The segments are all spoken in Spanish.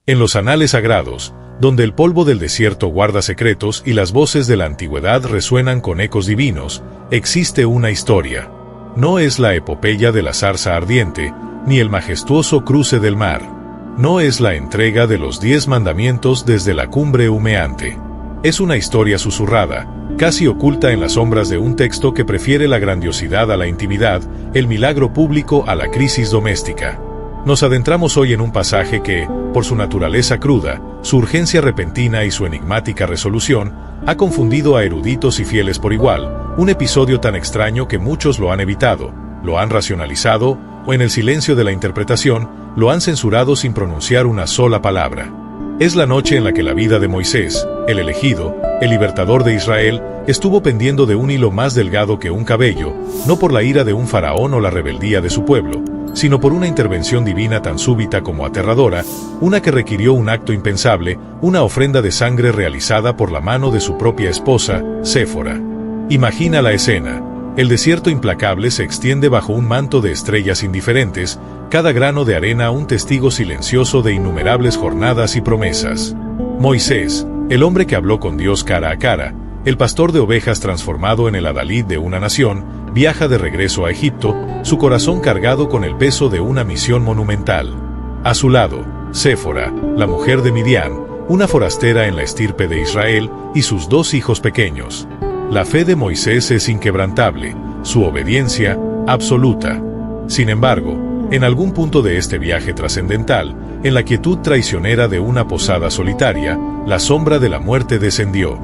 En los anales sagrados, donde el polvo del desierto guarda secretos y las voces de la antigüedad resuenan con ecos divinos, existe una historia. No es la epopeya de la zarza ardiente, ni el majestuoso cruce del mar. No es la entrega de los 10 mandamientos desde la cumbre humeante. Es una historia susurrada, casi oculta en las sombras de un texto que prefiere la grandiosidad a la intimidad, el milagro público a la crisis doméstica. Nos adentramos hoy en un pasaje que, por su naturaleza cruda, su urgencia repentina y su enigmática resolución, ha confundido a eruditos y fieles por igual, un episodio tan extraño que muchos lo han evitado, lo han racionalizado, o en el silencio de la interpretación, lo han censurado sin pronunciar una sola palabra. Es la noche en la que la vida de Moisés, el elegido, el libertador de Israel, estuvo pendiendo de un hilo más delgado que un cabello, no por la ira de un faraón o la rebeldía de su pueblo, sino por una intervención divina tan súbita como aterradora, una que requirió un acto impensable, una ofrenda de sangre realizada por la mano de su propia esposa, Séfora. Imagina la escena. El desierto implacable se extiende bajo un manto de estrellas indiferentes, cada grano de arena un testigo silencioso de innumerables jornadas y promesas. Moisés, el hombre que habló con Dios cara a cara, el pastor de ovejas transformado en el adalid de una nación, viaja de regreso a Egipto, su corazón cargado con el peso de una misión monumental. A su lado, Séfora, la mujer de Midian, una forastera en la estirpe de Israel, y sus 2 hijos pequeños. La fe de Moisés es inquebrantable, su obediencia, absoluta. Sin embargo, en algún punto de este viaje trascendental, en la quietud traicionera de una posada solitaria, la sombra de la muerte descendió.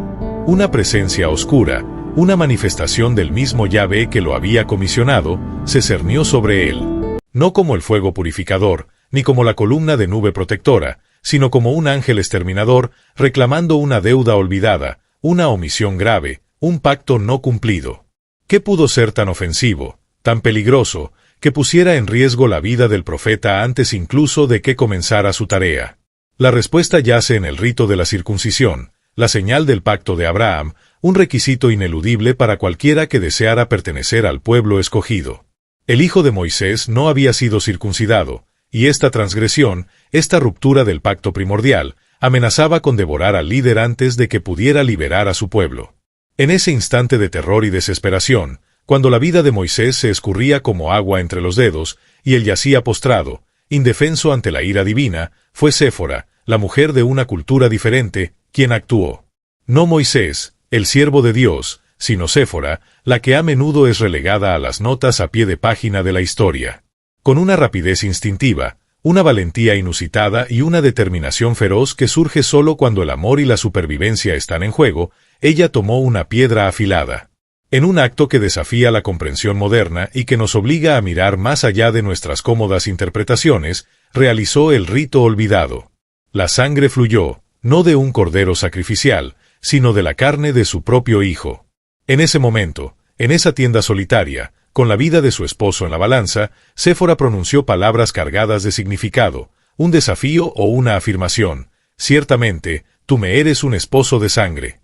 Una presencia oscura, una manifestación del mismo Yahvé que lo había comisionado, se cernió sobre él. No como el fuego purificador, ni como la columna de nube protectora, sino como un ángel exterminador, reclamando una deuda olvidada, una omisión grave, un pacto no cumplido. ¿Qué pudo ser tan ofensivo, tan peligroso, que pusiera en riesgo la vida del profeta antes incluso de que comenzara su tarea? La respuesta yace en el rito de la circuncisión, la señal del pacto de Abraham, un requisito ineludible para cualquiera que deseara pertenecer al pueblo escogido. El hijo de Moisés no había sido circuncidado, y esta transgresión, esta ruptura del pacto primordial, amenazaba con devorar al líder antes de que pudiera liberar a su pueblo. En ese instante de terror y desesperación, cuando la vida de Moisés se escurría como agua entre los dedos, y él yacía postrado, indefenso ante la ira divina, fue Séfora, la mujer de una cultura diferente, quien actuó. No Moisés, el siervo de Dios, sino Séfora, la que a menudo es relegada a las notas a pie de página de la historia. Con una rapidez instintiva, una valentía inusitada y una determinación feroz que surge solo cuando el amor y la supervivencia están en juego, ella tomó una piedra afilada. En un acto que desafía la comprensión moderna y que nos obliga a mirar más allá de nuestras cómodas interpretaciones, realizó el rito olvidado. La sangre fluyó, no de un cordero sacrificial, sino de la carne de su propio hijo. En ese momento, en esa tienda solitaria, con la vida de su esposo en la balanza, Séfora pronunció palabras cargadas de significado, un desafío o una afirmación. Ciertamente, tú me eres un esposo de sangre.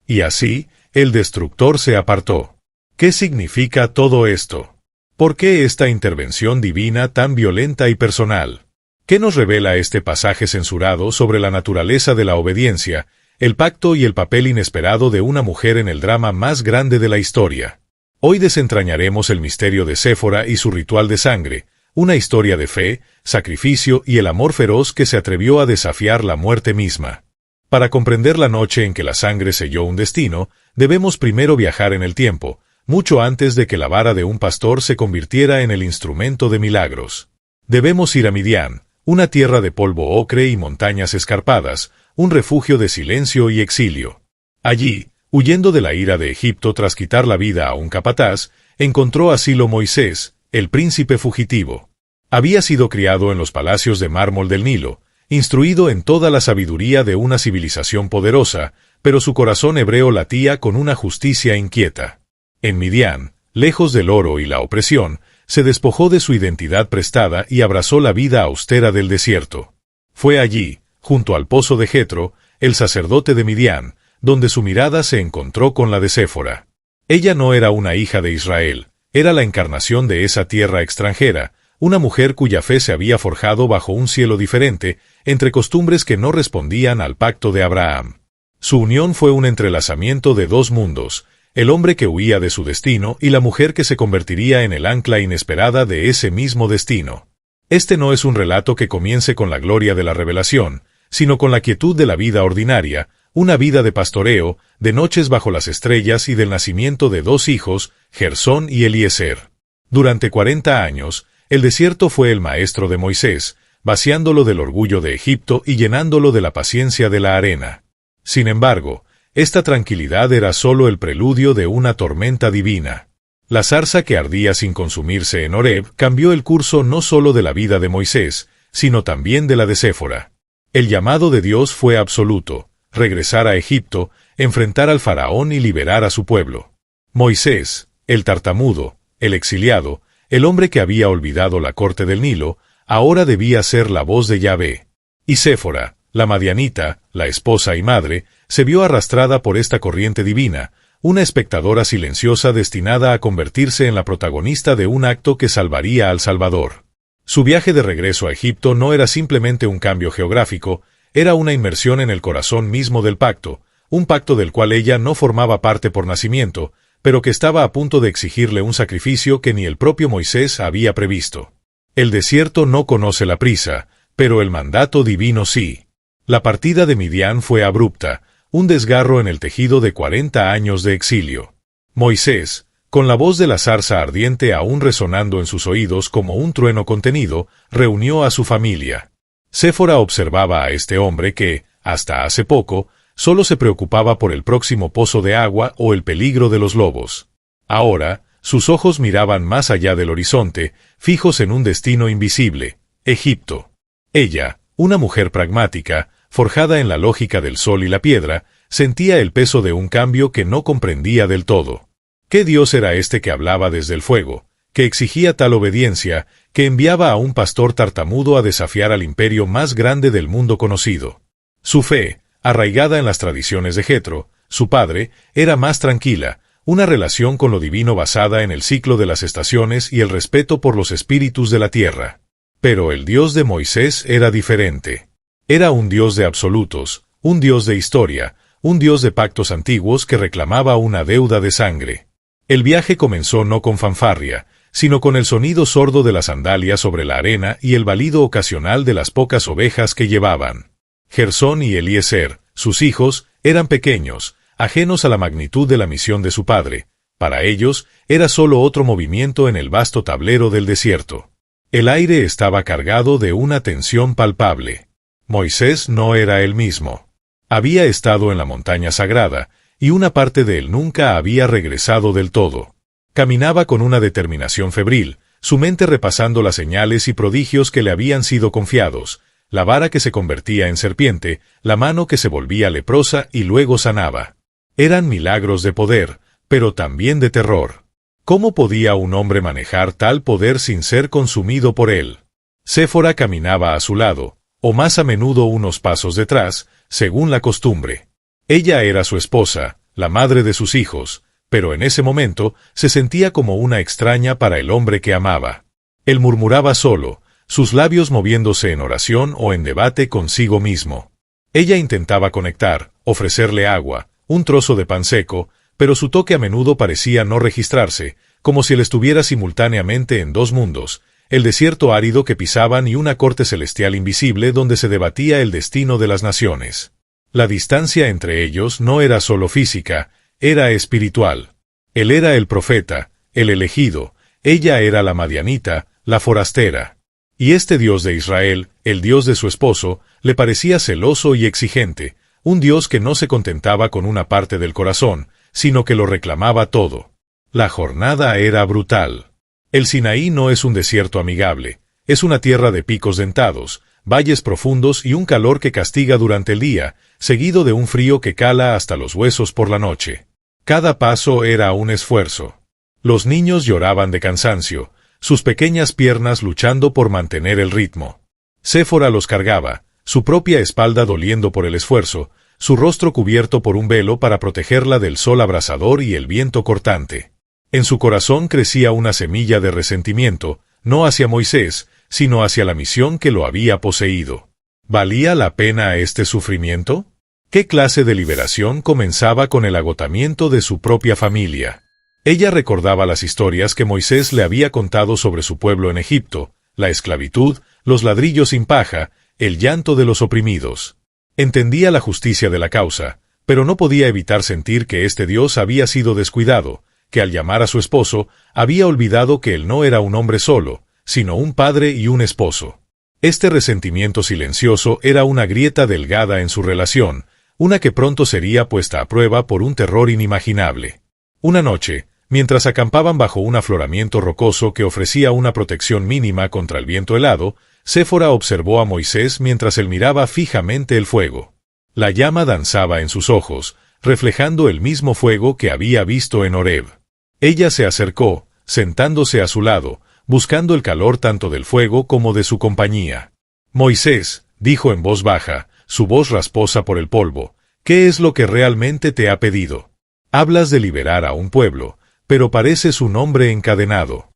Y así, el destructor se apartó. ¿Qué significa todo esto? ¿Por qué esta intervención divina tan violenta y personal? ¿Qué nos revela este pasaje censurado sobre la naturaleza de la obediencia, el pacto y el papel inesperado de una mujer en el drama más grande de la historia? Hoy desentrañaremos el misterio de Séfora y su ritual de sangre, una historia de fe, sacrificio y el amor feroz que se atrevió a desafiar la muerte misma. Para comprender la noche en que la sangre selló un destino, debemos primero viajar en el tiempo, mucho antes de que la vara de un pastor se convirtiera en el instrumento de milagros. Debemos ir a Midian, una tierra de polvo ocre y montañas escarpadas, un refugio de silencio y exilio. Allí, huyendo de la ira de Egipto tras quitar la vida a un capataz, encontró asilo Moisés, el príncipe fugitivo. Había sido criado en los palacios de mármol del Nilo, instruido en toda la sabiduría de una civilización poderosa, pero su corazón hebreo latía con una justicia inquieta. En Midian, lejos del oro y la opresión, se despojó de su identidad prestada y abrazó la vida austera del desierto. Fue allí, junto al pozo de Jetro, el sacerdote de Midian, donde su mirada se encontró con la de Séfora. Ella no era una hija de Israel, era la encarnación de esa tierra extranjera, una mujer cuya fe se había forjado bajo un cielo diferente, entre costumbres que no respondían al pacto de Abraham. Su unión fue un entrelazamiento de dos mundos, el hombre que huía de su destino y la mujer que se convertiría en el ancla inesperada de ese mismo destino. Este no es un relato que comience con la gloria de la revelación, sino con la quietud de la vida ordinaria, una vida de pastoreo, de noches bajo las estrellas y del nacimiento de dos hijos, Gersón y Eliezer. Durante 40 años, el desierto fue el maestro de Moisés, vaciándolo del orgullo de Egipto y llenándolo de la paciencia de la arena. Sin embargo, esta tranquilidad era solo el preludio de una tormenta divina. La zarza que ardía sin consumirse en Horeb cambió el curso no solo de la vida de Moisés, sino también de la de Séfora. El llamado de Dios fue absoluto: regresar a Egipto, enfrentar al faraón y liberar a su pueblo. Moisés, el tartamudo, el exiliado, el hombre que había olvidado la corte del Nilo, ahora debía ser la voz de Yahvé. Y Séfora, la madianita, la esposa y madre, se vio arrastrada por esta corriente divina, una espectadora silenciosa destinada a convertirse en la protagonista de un acto que salvaría al Salvador. Su viaje de regreso a Egipto no era simplemente un cambio geográfico, era una inmersión en el corazón mismo del pacto, un pacto del cual ella no formaba parte por nacimiento, pero que estaba a punto de exigirle un sacrificio que ni el propio Moisés había previsto. El desierto no conoce la prisa, pero el mandato divino sí. La partida de Midian fue abrupta, un desgarro en el tejido de 40 años de exilio. Moisés, con la voz de la zarza ardiente aún resonando en sus oídos como un trueno contenido, reunió a su familia. Séfora observaba a este hombre que, hasta hace poco, solo se preocupaba por el próximo pozo de agua o el peligro de los lobos. Ahora, sus ojos miraban más allá del horizonte, fijos en un destino invisible: Egipto. Ella, una mujer pragmática, forjada en la lógica del sol y la piedra, sentía el peso de un cambio que no comprendía del todo. ¿Qué Dios era este que hablaba desde el fuego, que exigía tal obediencia, que enviaba a un pastor tartamudo a desafiar al imperio más grande del mundo conocido? Su fe, arraigada en las tradiciones de Jetro, su padre, era más tranquila, una relación con lo divino basada en el ciclo de las estaciones y el respeto por los espíritus de la tierra. Pero el Dios de Moisés era diferente. Era un Dios de absolutos, un Dios de historia, un Dios de pactos antiguos que reclamaba una deuda de sangre. El viaje comenzó no con fanfarria, sino con el sonido sordo de las sandalias sobre la arena y el balido ocasional de las pocas ovejas que llevaban. Gersón y Eliezer, sus hijos, eran pequeños, ajenos a la magnitud de la misión de su padre. Para ellos, era solo otro movimiento en el vasto tablero del desierto. El aire estaba cargado de una tensión palpable. Moisés no era el mismo. Había estado en la montaña sagrada, y una parte de él nunca había regresado del todo. Caminaba con una determinación febril, su mente repasando las señales y prodigios que le habían sido confiados, la vara que se convertía en serpiente, la mano que se volvía leprosa y luego sanaba. Eran milagros de poder, pero también de terror. ¿Cómo podía un hombre manejar tal poder sin ser consumido por él? Séfora caminaba a su lado, o más a menudo unos pasos detrás, según la costumbre. Ella era su esposa, la madre de sus hijos, pero en ese momento se sentía como una extraña para el hombre que amaba. Él murmuraba solo, sus labios moviéndose en oración o en debate consigo mismo. Ella intentaba conectar, ofrecerle agua, un trozo de pan seco, pero su toque a menudo parecía no registrarse, como si él estuviera simultáneamente en dos mundos, el desierto árido que pisaban y una corte celestial invisible donde se debatía el destino de las naciones. La distancia entre ellos no era solo física, era espiritual. Él era el profeta, el elegido, ella era la madianita, la forastera. Y este Dios de Israel, el Dios de su esposo, le parecía celoso y exigente, un Dios que no se contentaba con una parte del corazón, sino que lo reclamaba todo. La jornada era brutal. El Sinaí no es un desierto amigable, es una tierra de picos dentados, valles profundos y un calor que castiga durante el día, seguido de un frío que cala hasta los huesos por la noche. Cada paso era un esfuerzo. Los niños lloraban de cansancio, sus pequeñas piernas luchando por mantener el ritmo. Séfora los cargaba, su propia espalda doliendo por el esfuerzo, su rostro cubierto por un velo para protegerla del sol abrasador y el viento cortante. En su corazón crecía una semilla de resentimiento, no hacia Moisés, sino hacia la misión que lo había poseído. ¿Valía la pena este sufrimiento? ¿Qué clase de liberación comenzaba con el agotamiento de su propia familia? Ella recordaba las historias que Moisés le había contado sobre su pueblo en Egipto, la esclavitud, los ladrillos sin paja, el llanto de los oprimidos. Entendía la justicia de la causa, pero no podía evitar sentir que este Dios había sido descuidado, que al llamar a su esposo, había olvidado que él no era un hombre solo, sino un padre y un esposo. Este resentimiento silencioso era una grieta delgada en su relación, una que pronto sería puesta a prueba por un terror inimaginable. Una noche, mientras acampaban bajo un afloramiento rocoso que ofrecía una protección mínima contra el viento helado, Séfora observó a Moisés mientras él miraba fijamente el fuego. La llama danzaba en sus ojos, reflejando el mismo fuego que había visto en Horeb. Ella se acercó, sentándose a su lado, buscando el calor tanto del fuego como de su compañía. Moisés, dijo en voz baja, su voz rasposa por el polvo, ¿qué es lo que realmente te ha pedido? Hablas de liberar a un pueblo, pero pareces un hombre encadenado.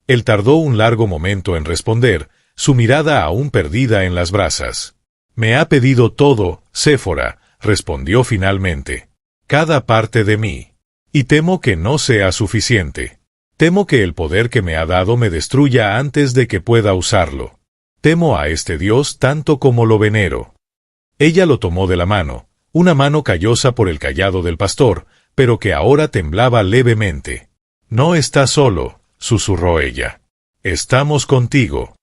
Él tardó un largo momento en responder, su mirada aún perdida en las brasas. Me ha pedido todo, Séfora, respondió finalmente. Cada parte de mí. Y temo que no sea suficiente. Temo que el poder que me ha dado me destruya antes de que pueda usarlo. Temo a este Dios tanto como lo venero. Ella lo tomó de la mano, una mano callosa por el cayado del pastor, pero que ahora temblaba levemente. No estás solo, susurró ella. Estamos contigo.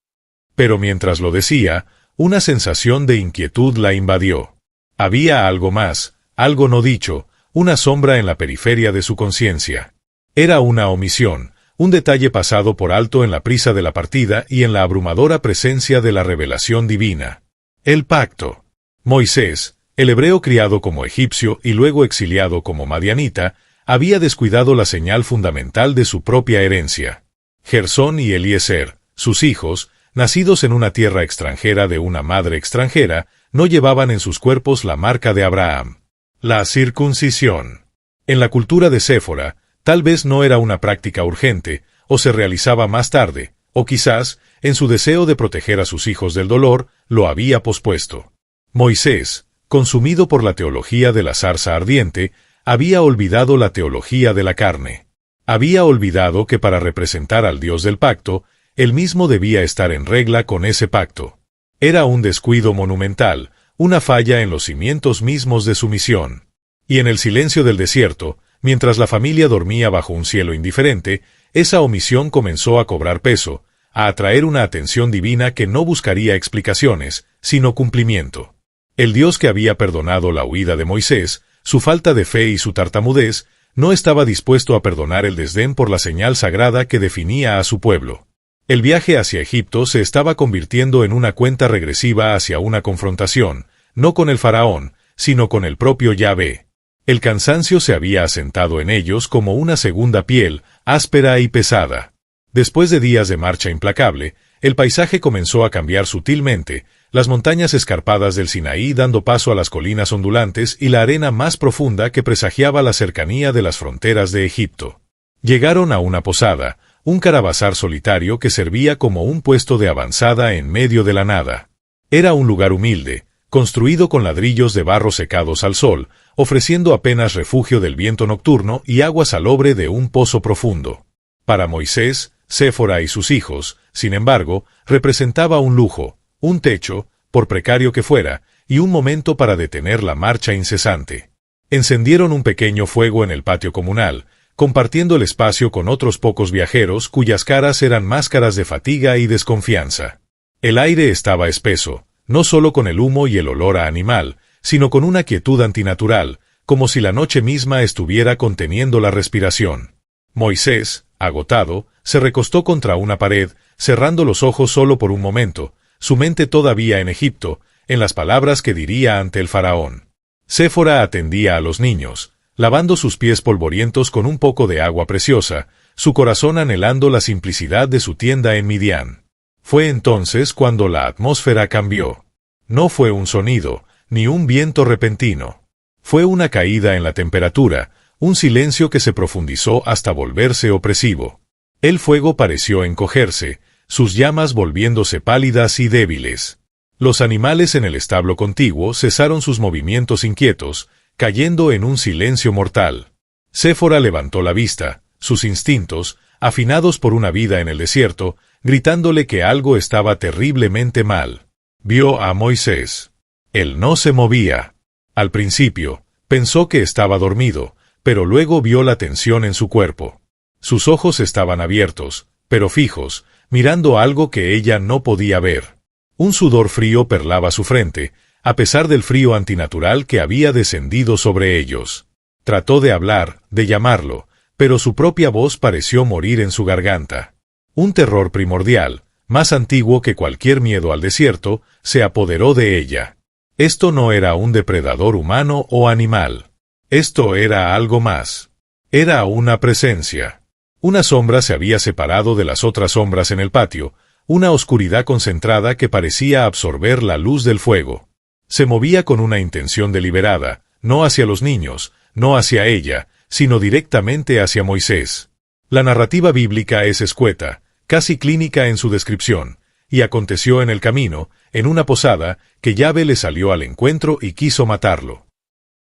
Pero mientras lo decía, una sensación de inquietud la invadió. Había algo más, algo no dicho, una sombra en la periferia de su conciencia. Era una omisión, un detalle pasado por alto en la prisa de la partida y en la abrumadora presencia de la revelación divina. El pacto. Moisés, el hebreo criado como egipcio y luego exiliado como madianita, había descuidado la señal fundamental de su propia herencia. Gersón y Eliezer, sus hijos, nacidos en una tierra extranjera de una madre extranjera, no llevaban en sus cuerpos la marca de Abraham. La circuncisión. En la cultura de Séfora, tal vez no era una práctica urgente, o se realizaba más tarde, o quizás, en su deseo de proteger a sus hijos del dolor, lo había pospuesto. Moisés, consumido por la teología de la zarza ardiente, había olvidado la teología de la carne. Había olvidado que para representar al Dios del pacto, él mismo debía estar en regla con ese pacto. Era un descuido monumental, una falla en los cimientos mismos de su misión. Y en el silencio del desierto, mientras la familia dormía bajo un cielo indiferente, esa omisión comenzó a cobrar peso, a atraer una atención divina que no buscaría explicaciones, sino cumplimiento. El Dios que había perdonado la huida de Moisés, su falta de fe y su tartamudez, no estaba dispuesto a perdonar el desdén por la señal sagrada que definía a su pueblo. El viaje hacia Egipto se estaba convirtiendo en una cuenta regresiva hacia una confrontación, no con el faraón, sino con el propio Yahvé. El cansancio se había asentado en ellos como una segunda piel, áspera y pesada. Después de días de marcha implacable, el paisaje comenzó a cambiar sutilmente, las montañas escarpadas del Sinaí dando paso a las colinas ondulantes y la arena más profunda que presagiaba la cercanía de las fronteras de Egipto. Llegaron a una posada, un caravasar solitario que servía como un puesto de avanzada en medio de la nada. Era un lugar humilde, construido con ladrillos de barro secados al sol, ofreciendo apenas refugio del viento nocturno y agua salobre de un pozo profundo. Para Moisés, Séfora y sus hijos, sin embargo, representaba un lujo, un techo, por precario que fuera, y un momento para detener la marcha incesante. Encendieron un pequeño fuego en el patio comunal, compartiendo el espacio con otros pocos viajeros cuyas caras eran máscaras de fatiga y desconfianza. El aire estaba espeso, no solo con el humo y el olor a animal, sino con una quietud antinatural, como si la noche misma estuviera conteniendo la respiración. Moisés, agotado, se recostó contra una pared, cerrando los ojos solo por un momento, su mente todavía en Egipto, en las palabras que diría ante el faraón. Séfora atendía a los niños, lavando sus pies polvorientos con un poco de agua preciosa, su corazón anhelando la simplicidad de su tienda en Midian. Fue entonces cuando la atmósfera cambió. No fue un sonido, ni un viento repentino. Fue una caída en la temperatura, un silencio que se profundizó hasta volverse opresivo. El fuego pareció encogerse, sus llamas volviéndose pálidas y débiles. Los animales en el establo contiguo cesaron sus movimientos inquietos, cayendo en un silencio mortal. Séfora levantó la vista, sus instintos, afinados por una vida en el desierto, gritándole que algo estaba terriblemente mal. Vio a Moisés. Él no se movía. Al principio, pensó que estaba dormido, pero luego vio la tensión en su cuerpo. Sus ojos estaban abiertos, pero fijos, mirando algo que ella no podía ver. Un sudor frío perlaba su frente, a pesar del frío antinatural que había descendido sobre ellos. Trató de hablar, de llamarlo, pero su propia voz pareció morir en su garganta. Un terror primordial, más antiguo que cualquier miedo al desierto, se apoderó de ella. Esto no era un depredador humano o animal. Esto era algo más. Era una presencia. Una sombra se había separado de las otras sombras en el patio, una oscuridad concentrada que parecía absorber la luz del fuego. Se movía con una intención deliberada, no hacia los niños, no hacia ella, sino directamente hacia Moisés. La narrativa bíblica es escueta, casi clínica en su descripción, y aconteció en el camino, en una posada, que Yahvé le salió al encuentro y quiso matarlo.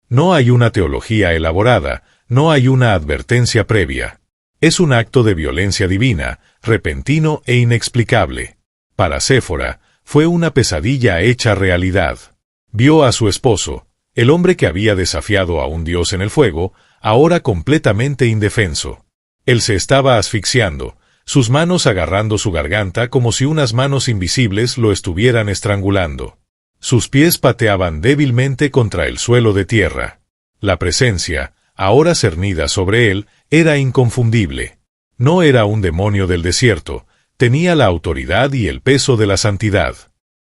No hay una teología elaborada, no hay una advertencia previa. Es un acto de violencia divina, repentino e inexplicable. Para Séfora, fue una pesadilla hecha realidad. Vio a su esposo, el hombre que había desafiado a un dios en el fuego, ahora completamente indefenso. Él se estaba asfixiando, sus manos agarrando su garganta como si unas manos invisibles lo estuvieran estrangulando. Sus pies pateaban débilmente contra el suelo de tierra. La presencia, ahora cernida sobre él, era inconfundible. No era un demonio del desierto, tenía la autoridad y el peso de la santidad.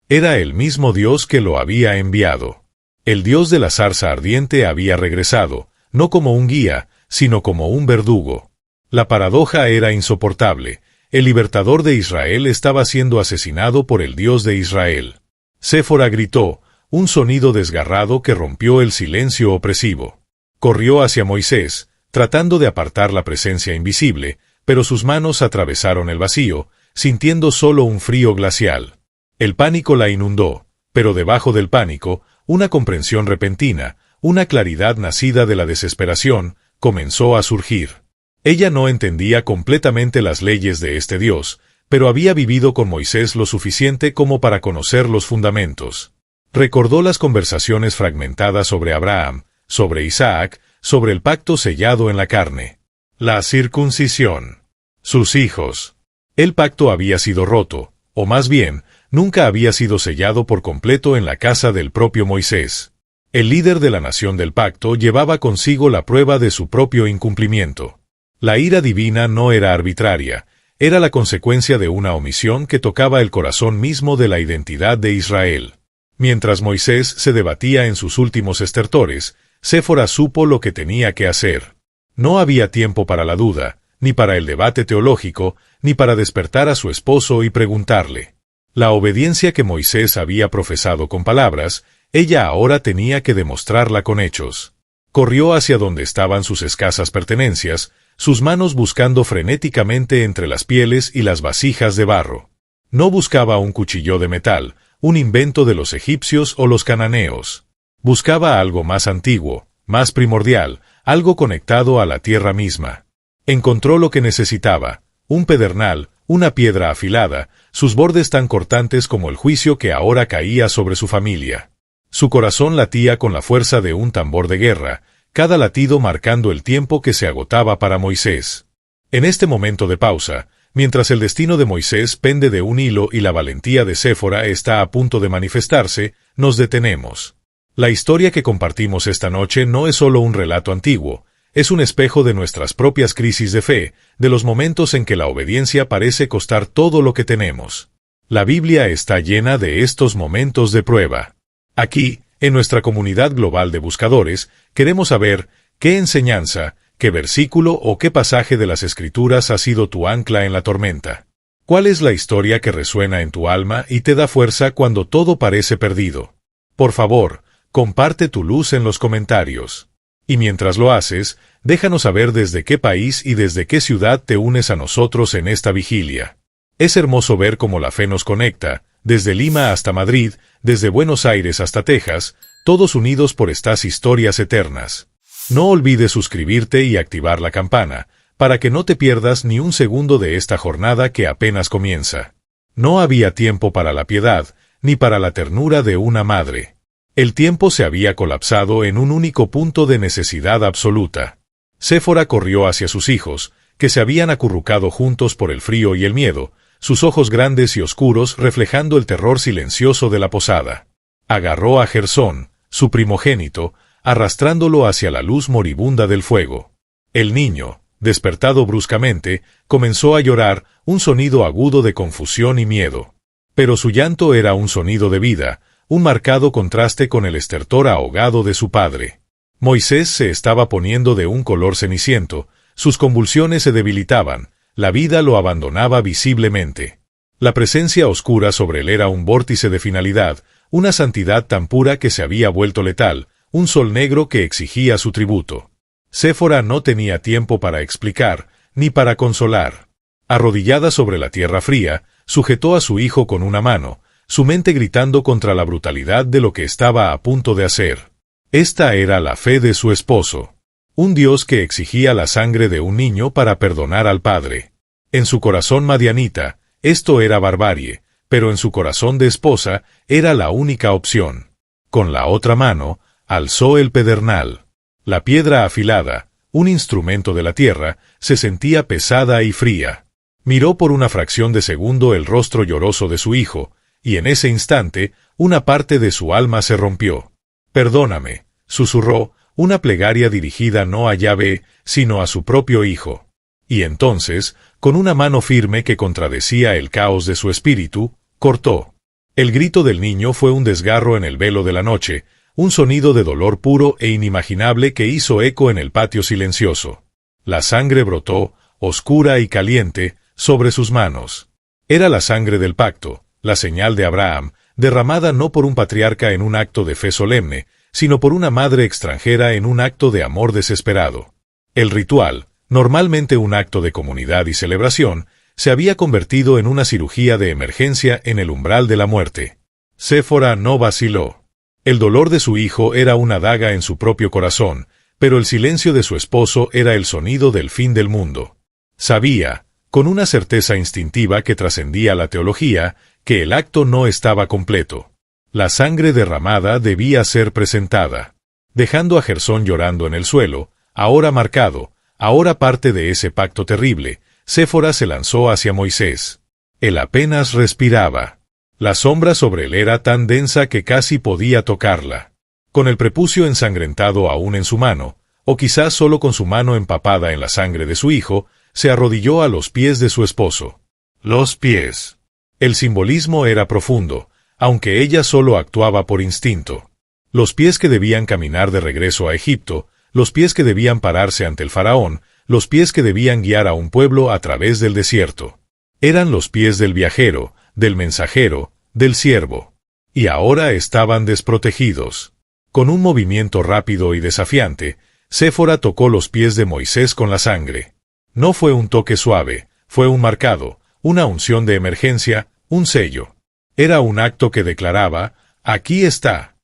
Era el mismo Dios que lo había enviado. El Dios de la zarza ardiente había regresado, no como un guía, sino como un verdugo. La paradoja era insoportable. El libertador de Israel estaba siendo asesinado por el Dios de Israel. Séfora gritó, un sonido desgarrado que rompió el silencio opresivo. Corrió hacia Moisés, tratando de apartar la presencia invisible, pero sus manos atravesaron el vacío, sintiendo solo un frío glacial. El pánico la inundó, pero debajo del pánico, una comprensión repentina, una claridad nacida de la desesperación, comenzó a surgir. Ella no entendía completamente las leyes de este Dios, pero había vivido con Moisés lo suficiente como para conocer los fundamentos. Recordó las conversaciones fragmentadas sobre Abraham, sobre Isaac, sobre el pacto sellado en la carne. La circuncisión. Sus hijos. El pacto había sido roto, o más bien, nunca había sido sellado por completo en la casa del propio Moisés. El líder de la nación del pacto llevaba consigo la prueba de su propio incumplimiento. La ira divina no era arbitraria, era la consecuencia de una omisión que tocaba el corazón mismo de la identidad de Israel. Mientras Moisés se debatía en sus últimos estertores, Séfora supo lo que tenía que hacer. No había tiempo para la duda, ni para el debate teológico, ni para despertar a su esposo y preguntarle. La obediencia que Moisés había profesado con palabras, ella ahora tenía que demostrarla con hechos. Corrió hacia donde estaban sus escasas pertenencias, sus manos buscando frenéticamente entre las pieles y las vasijas de barro. No buscaba un cuchillo de metal, un invento de los egipcios o los cananeos. Buscaba algo más antiguo, más primordial, algo conectado a la tierra misma. Encontró lo que necesitaba, un pedernal, una piedra afilada, sus bordes tan cortantes como el juicio que ahora caía sobre su familia. Su corazón latía con la fuerza de un tambor de guerra, cada latido marcando el tiempo que se agotaba para Moisés. En este momento de pausa, mientras el destino de Moisés pende de un hilo y la valentía de Séfora está a punto de manifestarse, nos detenemos. La historia que compartimos esta noche no es solo un relato antiguo, es un espejo de nuestras propias crisis de fe, de los momentos en que la obediencia parece costar todo lo que tenemos. La Biblia está llena de estos momentos de prueba. Aquí, en nuestra comunidad global de buscadores, queremos saber qué enseñanza, qué versículo o qué pasaje de las Escrituras ha sido tu ancla en la tormenta. ¿Cuál es la historia que resuena en tu alma y te da fuerza cuando todo parece perdido? Por favor, comparte tu luz en los comentarios. Y mientras lo haces, déjanos saber desde qué país y desde qué ciudad te unes a nosotros en esta vigilia. Es hermoso ver cómo la fe nos conecta, desde Lima hasta Madrid, desde Buenos Aires hasta Texas, todos unidos por estas historias eternas. No olvides suscribirte y activar la campana, para que no te pierdas ni un segundo de esta jornada que apenas comienza. No había tiempo para la piedad, ni para la ternura de una madre. El tiempo se había colapsado en un único punto de necesidad absoluta. Séfora corrió hacia sus hijos, que se habían acurrucado juntos por el frío y el miedo, sus ojos grandes y oscuros reflejando el terror silencioso de la posada. Agarró a Gersón, su primogénito, arrastrándolo hacia la luz moribunda del fuego. El niño, despertado bruscamente, comenzó a llorar, un sonido agudo de confusión y miedo. Pero su llanto era un sonido de vida, un marcado contraste con el estertor ahogado de su padre. Moisés se estaba poniendo de un color ceniciento, sus convulsiones se debilitaban, la vida lo abandonaba visiblemente. La presencia oscura sobre él era un vórtice de finalidad, una santidad tan pura que se había vuelto letal, un sol negro que exigía su tributo. Séfora no tenía tiempo para explicar, ni para consolar. Arrodillada sobre la tierra fría, sujetó a su hijo con una mano, su mente gritando contra la brutalidad de lo que estaba a punto de hacer. Esta era la fe de su esposo. Un Dios que exigía la sangre de un niño para perdonar al padre. En su corazón madianita, esto era barbarie, pero en su corazón de esposa, era la única opción. Con la otra mano, alzó el pedernal. La piedra afilada, un instrumento de la tierra, se sentía pesada y fría. Miró por una fracción de segundo el rostro lloroso de su hijo, y en ese instante, una parte de su alma se rompió. «Perdóname», susurró, una plegaria dirigida no a Yahvé, sino a su propio hijo. Y entonces, con una mano firme que contradecía el caos de su espíritu, cortó. El grito del niño fue un desgarro en el velo de la noche, un sonido de dolor puro e inimaginable que hizo eco en el patio silencioso. La sangre brotó, oscura y caliente, sobre sus manos. Era la sangre del pacto, la señal de Abraham, derramada no por un patriarca en un acto de fe solemne, sino por una madre extranjera en un acto de amor desesperado. El ritual, normalmente un acto de comunidad y celebración, se había convertido en una cirugía de emergencia en el umbral de la muerte. Séfora no vaciló. El dolor de su hijo era una daga en su propio corazón, pero el silencio de su esposo era el sonido del fin del mundo. Sabía, con una certeza instintiva que trascendía la teología, que el acto no estaba completo. La sangre derramada debía ser presentada. Dejando a Gersón llorando en el suelo, ahora marcado, ahora parte de ese pacto terrible, Séfora se lanzó hacia Moisés. Él apenas respiraba. La sombra sobre él era tan densa que casi podía tocarla. Con el prepucio ensangrentado aún en su mano, o quizás solo con su mano empapada en la sangre de su hijo, se arrodilló a los pies de su esposo. Los pies. El simbolismo era profundo, aunque ella solo actuaba por instinto. Los pies que debían caminar de regreso a Egipto, los pies que debían pararse ante el faraón, los pies que debían guiar a un pueblo a través del desierto. Eran los pies del viajero, del mensajero, del siervo. Y ahora estaban desprotegidos. Con un movimiento rápido y desafiante, Séfora tocó los pies de Moisés con la sangre. No fue un toque suave, fue un marcado, una unción de emergencia, un sello. Era un acto que declaraba, aquí está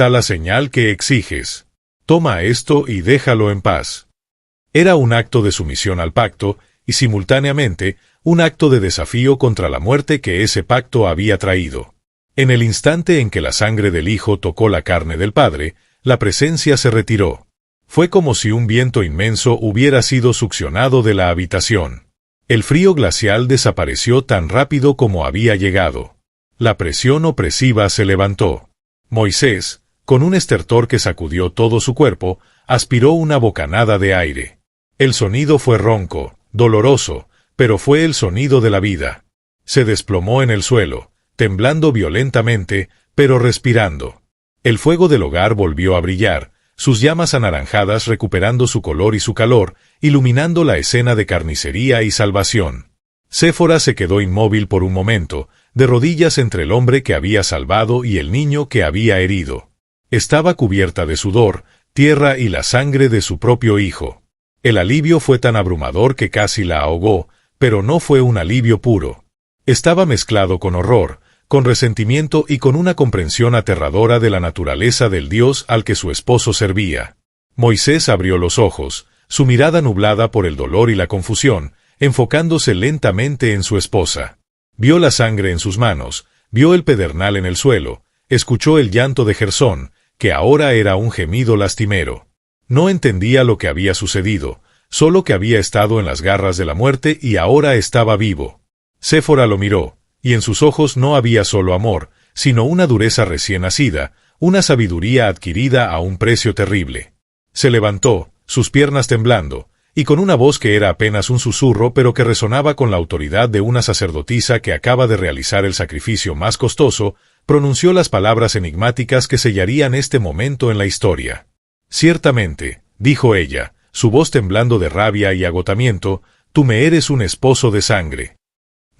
la señal que exiges. Toma esto y déjalo en paz. Era un acto de sumisión al pacto, y simultáneamente, un acto de desafío contra la muerte que ese pacto había traído. En el instante en que la sangre del hijo tocó la carne del padre, la presencia se retiró. Fue como si un viento inmenso hubiera sido succionado de la habitación. El frío glacial desapareció tan rápido como había llegado. La presión opresiva se levantó. Moisés, con un estertor que sacudió todo su cuerpo, aspiró una bocanada de aire. El sonido fue ronco, doloroso, pero fue el sonido de la vida. Se desplomó en el suelo, temblando violentamente, pero respirando. El fuego del hogar volvió a brillar, sus llamas anaranjadas recuperando su color y su calor, iluminando la escena de carnicería y salvación. Séfora se quedó inmóvil por un momento, de rodillas entre el hombre que había salvado y el niño que había herido. Estaba cubierta de sudor, tierra y la sangre de su propio hijo. El alivio fue tan abrumador que casi la ahogó, pero no fue un alivio puro. Estaba mezclado con horror, con resentimiento y con una comprensión aterradora de la naturaleza del Dios al que su esposo servía. Moisés abrió los ojos, su mirada nublada por el dolor y la confusión, enfocándose lentamente en su esposa. Vio la sangre en sus manos, vio el pedernal en el suelo, escuchó el llanto de Gersón, que ahora era un gemido lastimero. No entendía lo que había sucedido, solo que había estado en las garras de la muerte y ahora estaba vivo. Séfora lo miró, y en sus ojos no había solo amor, sino una dureza recién nacida, una sabiduría adquirida a un precio terrible. Se levantó, sus piernas temblando, y con una voz que era apenas un susurro pero que resonaba con la autoridad de una sacerdotisa que acaba de realizar el sacrificio más costoso, pronunció las palabras enigmáticas que sellarían este momento en la historia. «Ciertamente», dijo ella, su voz temblando de rabia y agotamiento, «tú me eres un esposo de sangre».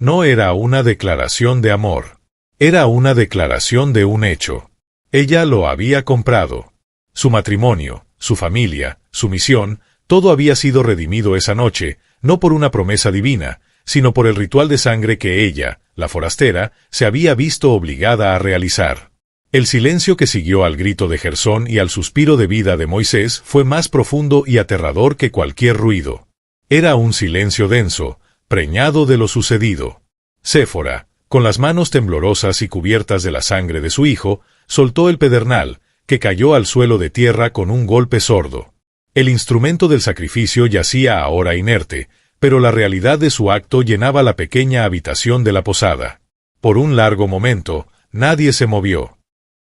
No era una declaración de amor. Era una declaración de un hecho. Ella lo había comprado. Su matrimonio, su familia, su misión, todo había sido redimido esa noche, no por una promesa divina, sino por el ritual de sangre que ella, la forastera, se había visto obligada a realizar. El silencio que siguió al grito de Gersón y al suspiro de vida de Moisés fue más profundo y aterrador que cualquier ruido. Era un silencio denso, preñado de lo sucedido. Séfora, con las manos temblorosas y cubiertas de la sangre de su hijo, soltó el pedernal, que cayó al suelo de tierra con un golpe sordo. El instrumento del sacrificio yacía ahora inerte, pero la realidad de su acto llenaba la pequeña habitación de la posada. Por un largo momento, nadie se movió.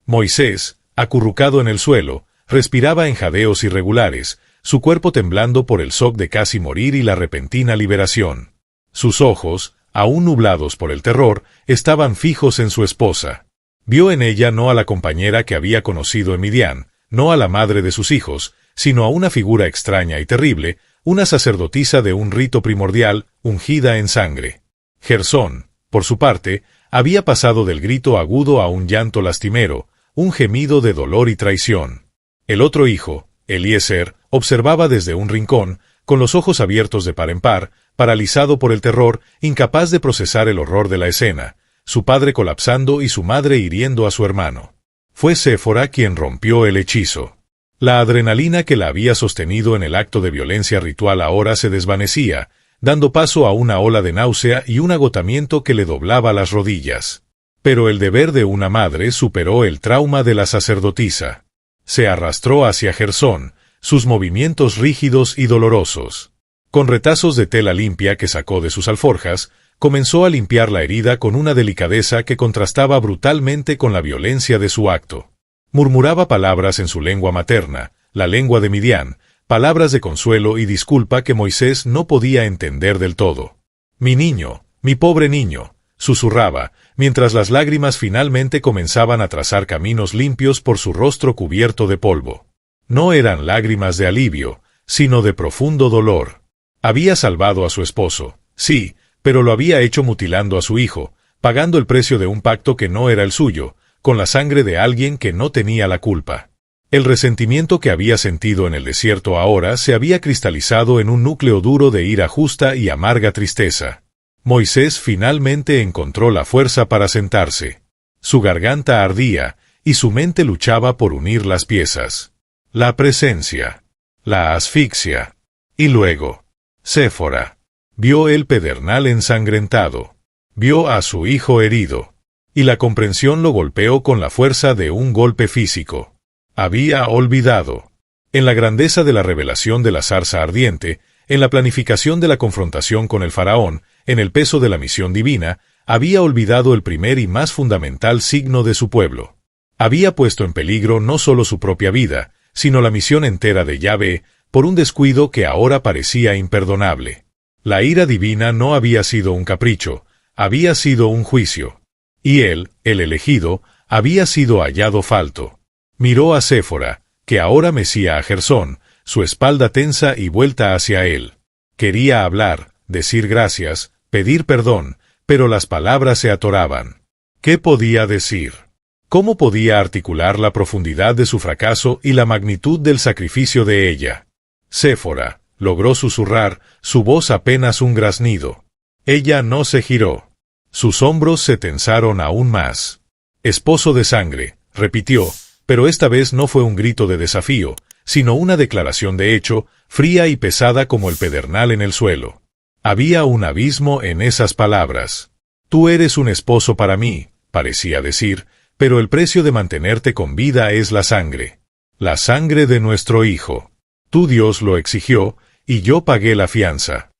Moisés, acurrucado en el suelo, respiraba en jadeos irregulares, su cuerpo temblando por el shock de casi morir y la repentina liberación. Sus ojos, aún nublados por el terror, estaban fijos en su esposa. Vio en ella no a la compañera que había conocido en Midian, no a la madre de sus hijos, sino a una figura extraña y terrible, una sacerdotisa de un rito primordial, ungida en sangre. Gersón, por su parte, había pasado del grito agudo a un llanto lastimero, un gemido de dolor y traición. El otro hijo, Eliezer, observaba desde un rincón, con los ojos abiertos de par en par, paralizado por el terror, incapaz de procesar el horror de la escena, su padre colapsando y su madre hiriendo a su hermano. Fue Séfora quien rompió el hechizo. La adrenalina que la había sostenido en el acto de violencia ritual ahora se desvanecía, dando paso a una ola de náusea y un agotamiento que le doblaba las rodillas. Pero el deber de una madre superó el trauma de la sacerdotisa. Se arrastró hacia Gersón, sus movimientos rígidos y dolorosos. Con retazos de tela limpia que sacó de sus alforjas, comenzó a limpiar la herida con una delicadeza que contrastaba brutalmente con la violencia de su acto. Murmuraba palabras en su lengua materna, la lengua de Midian, palabras de consuelo y disculpa que Moisés no podía entender del todo. «Mi niño, mi pobre niño», susurraba, mientras las lágrimas finalmente comenzaban a trazar caminos limpios por su rostro cubierto de polvo. No eran lágrimas de alivio, sino de profundo dolor. Había salvado a su esposo, sí, pero lo había hecho mutilando a su hijo, pagando el precio de un pacto que no era el suyo, con la sangre de alguien que no tenía la culpa. El resentimiento que había sentido en el desierto ahora se había cristalizado en un núcleo duro de ira justa y amarga tristeza. Moisés finalmente encontró la fuerza para sentarse. Su garganta ardía, y su mente luchaba por unir las piezas. La presencia. La asfixia. Y luego, Séfora. Vio el pedernal ensangrentado. Vio a su hijo herido. Y la comprensión lo golpeó con la fuerza de un golpe físico. Había olvidado. En la grandeza de la revelación de la zarza ardiente, en la planificación de la confrontación con el faraón, en el peso de la misión divina, había olvidado el primer y más fundamental signo de su pueblo. Había puesto en peligro no solo su propia vida, sino la misión entera de Yahvé, por un descuido que ahora parecía imperdonable. La ira divina no había sido un capricho, había sido un juicio. Y él, el elegido, había sido hallado falto. Miró a Séfora, que ahora mecía a Gersón, su espalda tensa y vuelta hacia él. Quería hablar, decir gracias, pedir perdón, pero las palabras se atoraban. ¿Qué podía decir? ¿Cómo podía articular la profundidad de su fracaso y la magnitud del sacrificio de ella? Séfora, logró susurrar, su voz apenas un graznido. Ella no se giró. Sus hombros se tensaron aún más. «Esposo de sangre», repitió, pero esta vez no fue un grito de desafío, sino una declaración de hecho, fría y pesada como el pedernal en el suelo. Había un abismo en esas palabras. «Tú eres un esposo para mí», parecía decir, «pero el precio de mantenerte con vida es la sangre de nuestro hijo. Tu Dios lo exigió, y yo pagué la fianza».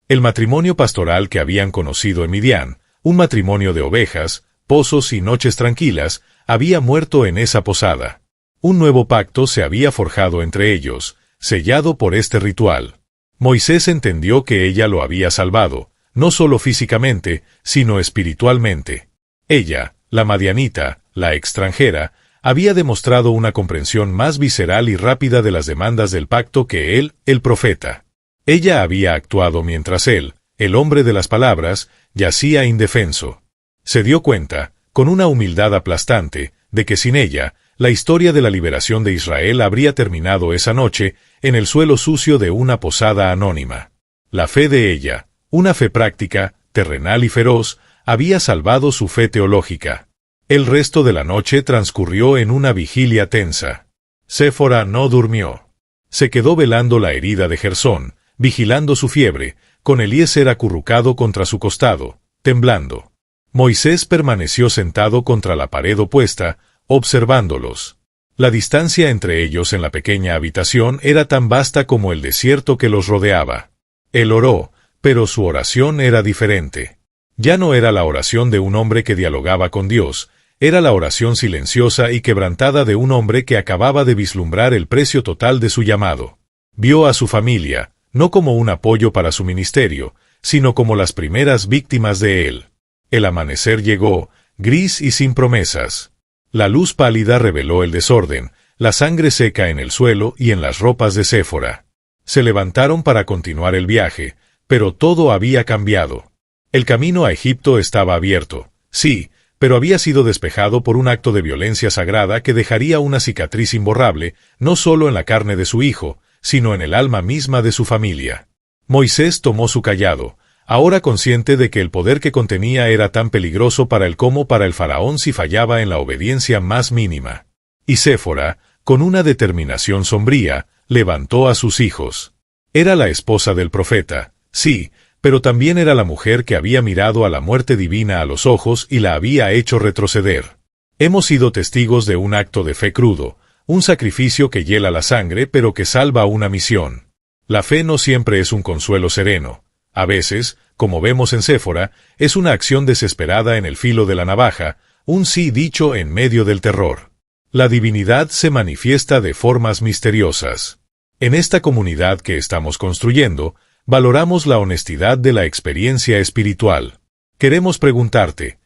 El matrimonio pastoral que habían conocido en Midian, un matrimonio de ovejas, pozos y noches tranquilas, había muerto en esa posada. Un nuevo pacto se había forjado entre ellos, sellado por este ritual. Moisés entendió que ella lo había salvado, no solo físicamente, sino espiritualmente. Ella, la madianita, la extranjera, había demostrado una comprensión más visceral y rápida de las demandas del pacto que él, el profeta. Ella había actuado mientras él, el hombre de las palabras, yacía indefenso. Se dio cuenta, con una humildad aplastante, de que sin ella, la historia de la liberación de Israel habría terminado esa noche en el suelo sucio de una posada anónima. La fe de ella, una fe práctica, terrenal y feroz, había salvado su fe teológica. El resto de la noche transcurrió en una vigilia tensa. Séfora no durmió. Se quedó velando la herida de Gersón, vigilando su fiebre, con Eliezer acurrucado contra su costado, temblando. Moisés permaneció sentado contra la pared opuesta, observándolos. La distancia entre ellos en la pequeña habitación era tan vasta como el desierto que los rodeaba. Él oró, pero su oración era diferente. Ya no era la oración de un hombre que dialogaba con Dios, era la oración silenciosa y quebrantada de un hombre que acababa de vislumbrar el precio total de su llamado. Vio a su familia, no como un apoyo para su ministerio, sino como las primeras víctimas de él. El amanecer llegó, gris y sin promesas. La luz pálida reveló el desorden, la sangre seca en el suelo y en las ropas de Séfora. Se levantaron para continuar el viaje, pero todo había cambiado. El camino a Egipto estaba abierto, sí, pero había sido despejado por un acto de violencia sagrada que dejaría una cicatriz imborrable, no solo en la carne de su hijo, sino en el alma misma de su familia. Moisés tomó su cayado, ahora consciente de que el poder que contenía era tan peligroso para él como para el faraón si fallaba en la obediencia más mínima. Y Séfora, con una determinación sombría, levantó a sus hijos. Era la esposa del profeta, sí, pero también era la mujer que había mirado a la muerte divina a los ojos y la había hecho retroceder. Hemos sido testigos de un acto de fe crudo, un sacrificio que hiela la sangre pero que salva una misión. La fe no siempre es un consuelo sereno. A veces, como vemos en Séfora, es una acción desesperada en el filo de la navaja, un sí dicho en medio del terror. La divinidad se manifiesta de formas misteriosas. En esta comunidad que estamos construyendo, valoramos la honestidad de la experiencia espiritual. Queremos preguntarte,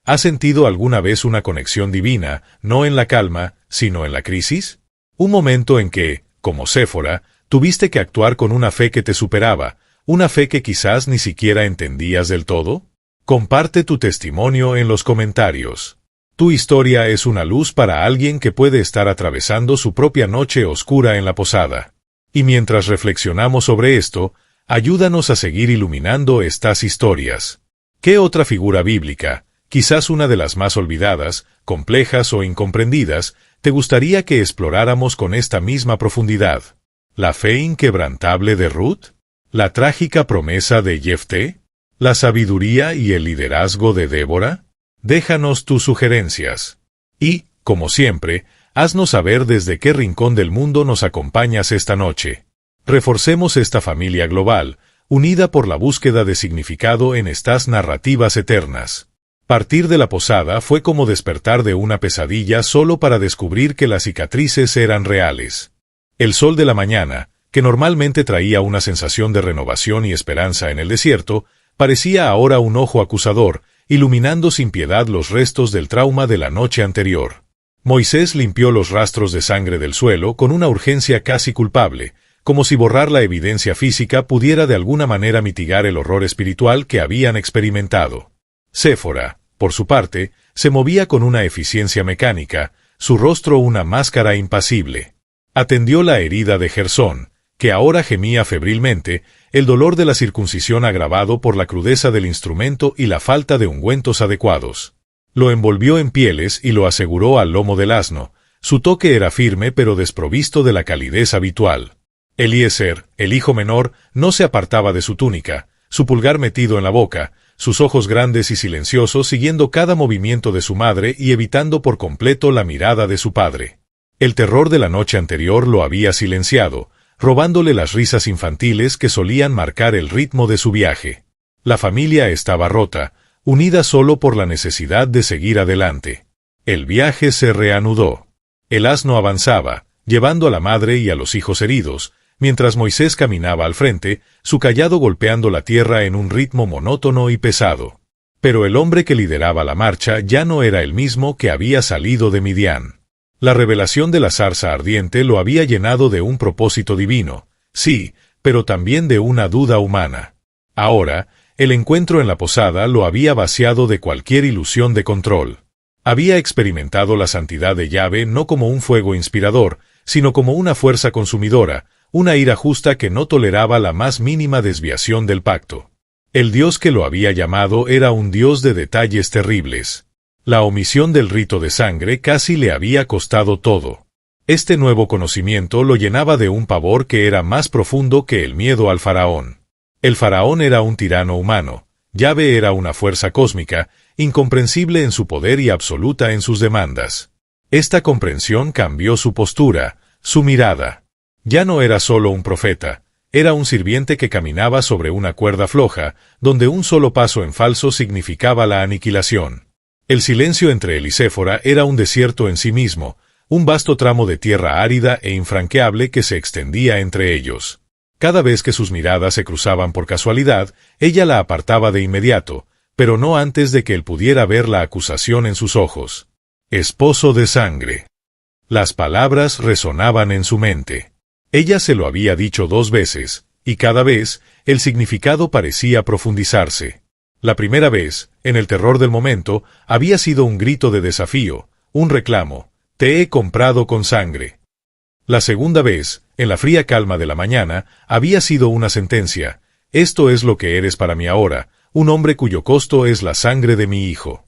¿has sentido alguna vez una conexión divina, no en la calma, sino en la crisis? Un momento en que, como Séfora, tuviste que actuar con una fe que te superaba, una fe que quizás ni siquiera entendías del todo. Comparte tu testimonio en los comentarios. Tu historia es una luz para alguien que puede estar atravesando su propia noche oscura en la posada. Y mientras reflexionamos sobre esto, ayúdanos a seguir iluminando estas historias. ¿Qué otra figura bíblica, quizás una de las más olvidadas, complejas o incomprendidas, te gustaría que exploráramos con esta misma profundidad? ¿La fe inquebrantable de Ruth? ¿La trágica promesa de Jefté? ¿La sabiduría y el liderazgo de Débora? Déjanos tus sugerencias. Y, como siempre, haznos saber desde qué rincón del mundo nos acompañas esta noche. Reforcemos esta familia global, unida por la búsqueda de significado en estas narrativas eternas. Partir de la posada fue como despertar de una pesadilla solo para descubrir que las cicatrices eran reales. El sol de la mañana, que normalmente traía una sensación de renovación y esperanza en el desierto, parecía ahora un ojo acusador, iluminando sin piedad los restos del trauma de la noche anterior. Moisés limpió los rastros de sangre del suelo con una urgencia casi culpable, como si borrar la evidencia física pudiera de alguna manera mitigar el horror espiritual que habían experimentado. Séfora, por su parte, se movía con una eficiencia mecánica, su rostro una máscara impasible. Atendió la herida de Gersón, que ahora gemía febrilmente, el dolor de la circuncisión agravado por la crudeza del instrumento y la falta de ungüentos adecuados. Lo envolvió en pieles y lo aseguró al lomo del asno. Su toque era firme pero desprovisto de la calidez habitual. Eliezer, el hijo menor, no se apartaba de su túnica, su pulgar metido en la boca, sus ojos grandes y silenciosos siguiendo cada movimiento de su madre y evitando por completo la mirada de su padre. El terror de la noche anterior lo había silenciado, robándole las risas infantiles que solían marcar el ritmo de su viaje. La familia estaba rota, unida solo por la necesidad de seguir adelante. El viaje se reanudó. El asno avanzaba, llevando a la madre y a los hijos heridos, mientras Moisés caminaba al frente, su cayado golpeando la tierra en un ritmo monótono y pesado. Pero el hombre que lideraba la marcha ya no era el mismo que había salido de Midián. La revelación de la zarza ardiente lo había llenado de un propósito divino, sí, pero también de una duda humana. Ahora, el encuentro en la posada lo había vaciado de cualquier ilusión de control. Había experimentado la santidad de Yahvé no como un fuego inspirador, sino como una fuerza consumidora, una ira justa que no toleraba la más mínima desviación del pacto. El Dios que lo había llamado era un Dios de detalles terribles. La omisión del rito de sangre casi le había costado todo. Este nuevo conocimiento lo llenaba de un pavor que era más profundo que el miedo al faraón. El faraón era un tirano humano, Yahvé era una fuerza cósmica, incomprensible en su poder y absoluta en sus demandas. Esta comprensión cambió su postura, su mirada. Ya no era solo un profeta, era un sirviente que caminaba sobre una cuerda floja, donde un solo paso en falso significaba la aniquilación. El silencio entre él y Séfora era un desierto en sí mismo, un vasto tramo de tierra árida e infranqueable que se extendía entre ellos. Cada vez que sus miradas se cruzaban por casualidad, ella la apartaba de inmediato, pero no antes de que él pudiera ver la acusación en sus ojos. Esposo de sangre. Las palabras resonaban en su mente. Ella se lo había dicho 2 veces, y cada vez, el significado parecía profundizarse. La primera vez, en el terror del momento, había sido un grito de desafío, un reclamo: «Te he comprado con sangre». La segunda vez, en la fría calma de la mañana, había sido una sentencia: «Esto es lo que eres para mí ahora, un hombre cuyo costo es la sangre de mi hijo».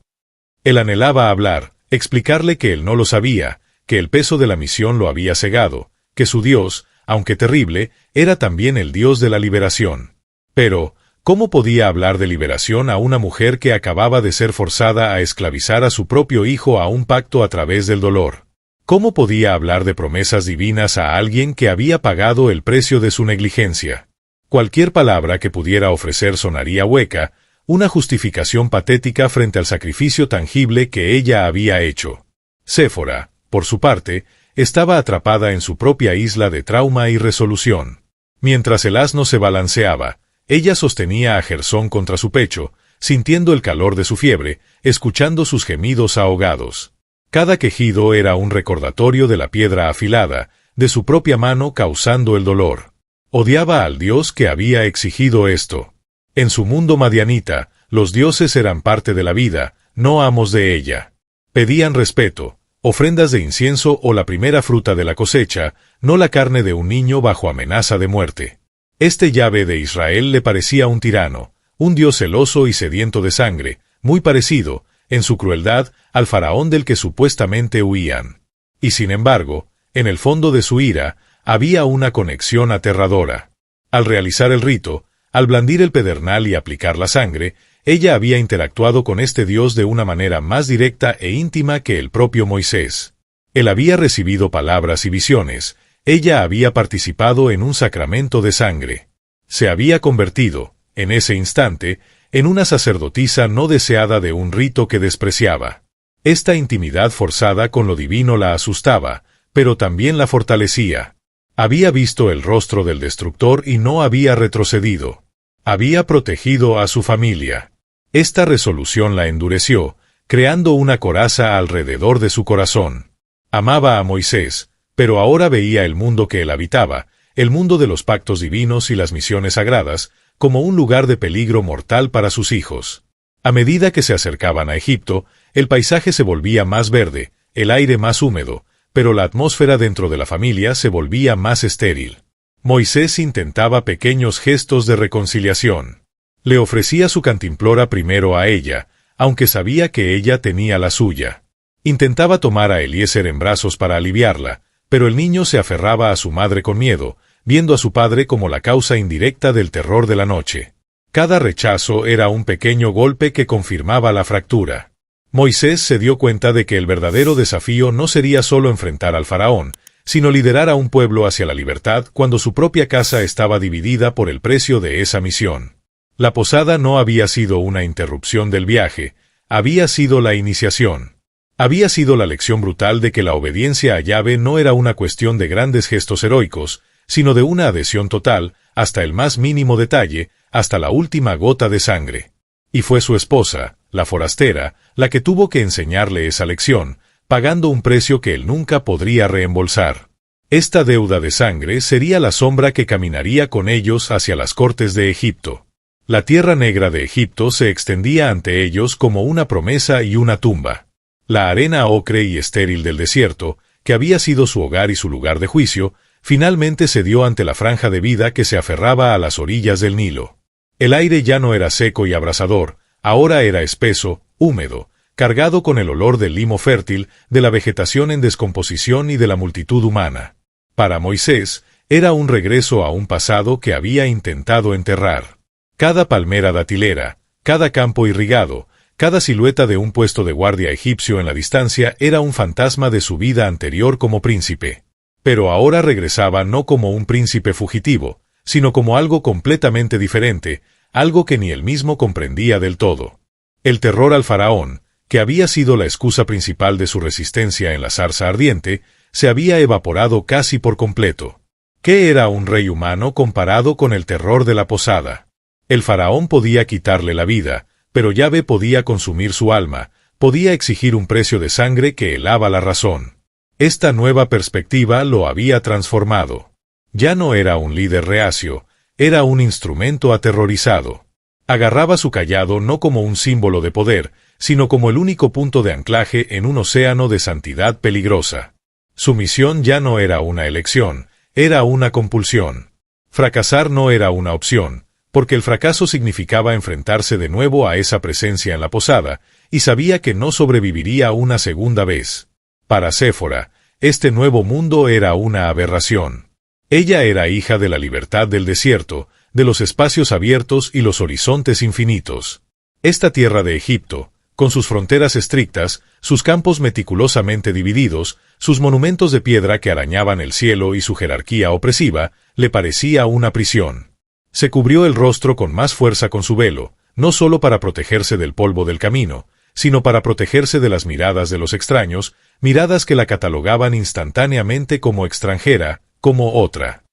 Él anhelaba hablar, explicarle que él no lo sabía, que el peso de la misión lo había cegado, que su Dios, aunque terrible, era también el Dios de la liberación. Pero, ¿cómo podía hablar de liberación a una mujer que acababa de ser forzada a esclavizar a su propio hijo a un pacto a través del dolor? ¿Cómo podía hablar de promesas divinas a alguien que había pagado el precio de su negligencia? Cualquier palabra que pudiera ofrecer sonaría hueca, una justificación patética frente al sacrificio tangible que ella había hecho. Séfora, por su parte, estaba atrapada en su propia isla de trauma y resolución. Mientras el asno se balanceaba, ella sostenía a Gersón contra su pecho, sintiendo el calor de su fiebre, escuchando sus gemidos ahogados. Cada quejido era un recordatorio de la piedra afilada, de su propia mano causando el dolor. Odiaba al Dios que había exigido esto. En su mundo madianita, los dioses eran parte de la vida, no amos de ella. Pedían respeto, ofrendas de incienso o la primera fruta de la cosecha, no la carne de un niño bajo amenaza de muerte. Este Yahvé de Israel le parecía un tirano, un Dios celoso y sediento de sangre, muy parecido, en su crueldad, al faraón del que supuestamente huían. Y sin embargo, en el fondo de su ira, había una conexión aterradora. Al realizar el rito, al blandir el pedernal y aplicar la sangre, ella había interactuado con este Dios de una manera más directa e íntima que el propio Moisés. Él había recibido palabras y visiones, ella había participado en un sacramento de sangre. Se había convertido, en ese instante, en una sacerdotisa no deseada de un rito que despreciaba. Esta intimidad forzada con lo divino la asustaba, pero también la fortalecía. Había visto el rostro del destructor y no había retrocedido. Había protegido a su familia. Esta resolución la endureció, creando una coraza alrededor de su corazón. Amaba a Moisés, pero ahora veía el mundo que él habitaba, el mundo de los pactos divinos y las misiones sagradas, como un lugar de peligro mortal para sus hijos. A medida que se acercaban a Egipto, el paisaje se volvía más verde, el aire más húmedo, pero la atmósfera dentro de la familia se volvía más estéril. Moisés intentaba pequeños gestos de reconciliación. Le ofrecía su cantimplora primero a ella, aunque sabía que ella tenía la suya. Intentaba tomar a Eliezer en brazos para aliviarla, pero el niño se aferraba a su madre con miedo, viendo a su padre como la causa indirecta del terror de la noche. Cada rechazo era un pequeño golpe que confirmaba la fractura. Moisés se dio cuenta de que el verdadero desafío no sería solo enfrentar al faraón, sino liderar a un pueblo hacia la libertad cuando su propia casa estaba dividida por el precio de esa misión. La posada no había sido una interrupción del viaje, había sido la iniciación. Había sido la lección brutal de que la obediencia a Yahvé no era una cuestión de grandes gestos heroicos, sino de una adhesión total, hasta el más mínimo detalle, hasta la última gota de sangre. Y fue su esposa, la forastera, la que tuvo que enseñarle esa lección, pagando un precio que él nunca podría reembolsar. Esta deuda de sangre sería la sombra que caminaría con ellos hacia las cortes de Egipto. La tierra negra de Egipto se extendía ante ellos como una promesa y una tumba. La arena ocre y estéril del desierto, que había sido su hogar y su lugar de juicio, finalmente cedió ante la franja de vida que se aferraba a las orillas del Nilo. El aire ya no era seco y abrasador, ahora era espeso, húmedo, cargado con el olor del limo fértil, de la vegetación en descomposición y de la multitud humana. Para Moisés, era un regreso a un pasado que había intentado enterrar. Cada palmera datilera, cada campo irrigado, cada silueta de un puesto de guardia egipcio en la distancia era un fantasma de su vida anterior como príncipe. Pero ahora regresaba no como un príncipe fugitivo, sino como algo completamente diferente, algo que ni él mismo comprendía del todo. El terror al faraón, que había sido la excusa principal de su resistencia en la zarza ardiente, se había evaporado casi por completo. ¿Qué era un rey humano comparado con el terror de la posada? El faraón podía quitarle la vida, pero Yahvé podía consumir su alma, podía exigir un precio de sangre que helaba la razón. Esta nueva perspectiva lo había transformado. Ya no era un líder reacio, era un instrumento aterrorizado. Agarraba su cayado no como un símbolo de poder, sino como el único punto de anclaje en un océano de santidad peligrosa. Su misión ya no era una elección, era una compulsión. Fracasar no era una opción, porque el fracaso significaba enfrentarse de nuevo a esa presencia en la posada, y sabía que no sobreviviría una segunda vez. Para Séfora, este nuevo mundo era una aberración. Ella era hija de la libertad del desierto, de los espacios abiertos y los horizontes infinitos. Esta tierra de Egipto, con sus fronteras estrictas, sus campos meticulosamente divididos, sus monumentos de piedra que arañaban el cielo y su jerarquía opresiva, le parecía una prisión. Se cubrió el rostro con más fuerza con su velo, no solo para protegerse del polvo del camino, sino para protegerse de las miradas de los extraños, miradas que la catalogaban instantáneamente como extranjera, como otra.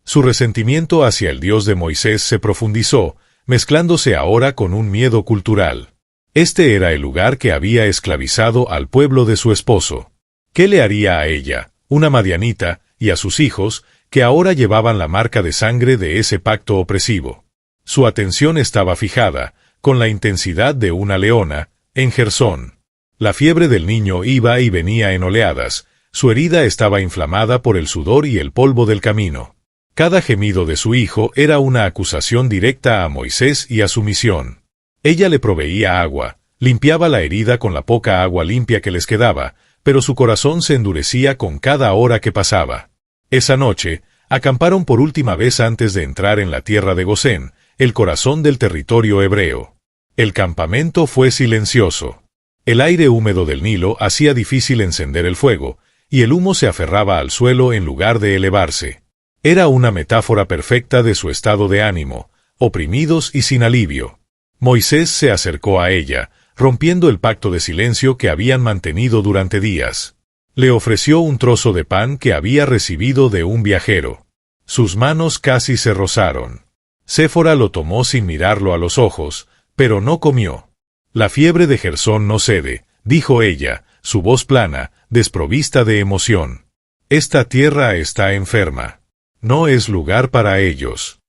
Su resentimiento hacia el Dios de Moisés se profundizó, mezclándose ahora con un miedo cultural. Este era el lugar que había esclavizado al pueblo de su esposo. ¿Qué le haría a ella, una madianita, y a sus hijos, que ahora llevaban la marca de sangre de ese pacto opresivo? Su atención estaba fijada, con la intensidad de una leona, en Gersón. La fiebre del niño iba y venía en oleadas, su herida estaba inflamada por el sudor y el polvo del camino. Cada gemido de su hijo era una acusación directa a Moisés y a su misión. Ella le proveía agua, limpiaba la herida con la poca agua limpia que les quedaba, pero su corazón se endurecía con cada hora que pasaba. Esa noche, acamparon por última vez antes de entrar en la tierra de Gosén, el corazón del territorio hebreo. El campamento fue silencioso. El aire húmedo del Nilo hacía difícil encender el fuego, y el humo se aferraba al suelo en lugar de elevarse. Era una metáfora perfecta de su estado de ánimo, oprimidos y sin alivio. Moisés se acercó a ella, rompiendo el pacto de silencio que habían mantenido durante días. Le ofreció un trozo de pan que había recibido de un viajero. Sus manos casi se rozaron. Séfora lo tomó sin mirarlo a los ojos, pero no comió. La fiebre de Gersón no cede, dijo ella, su voz plana, desprovista de emoción. Esta tierra está enferma. No es lugar para ellos.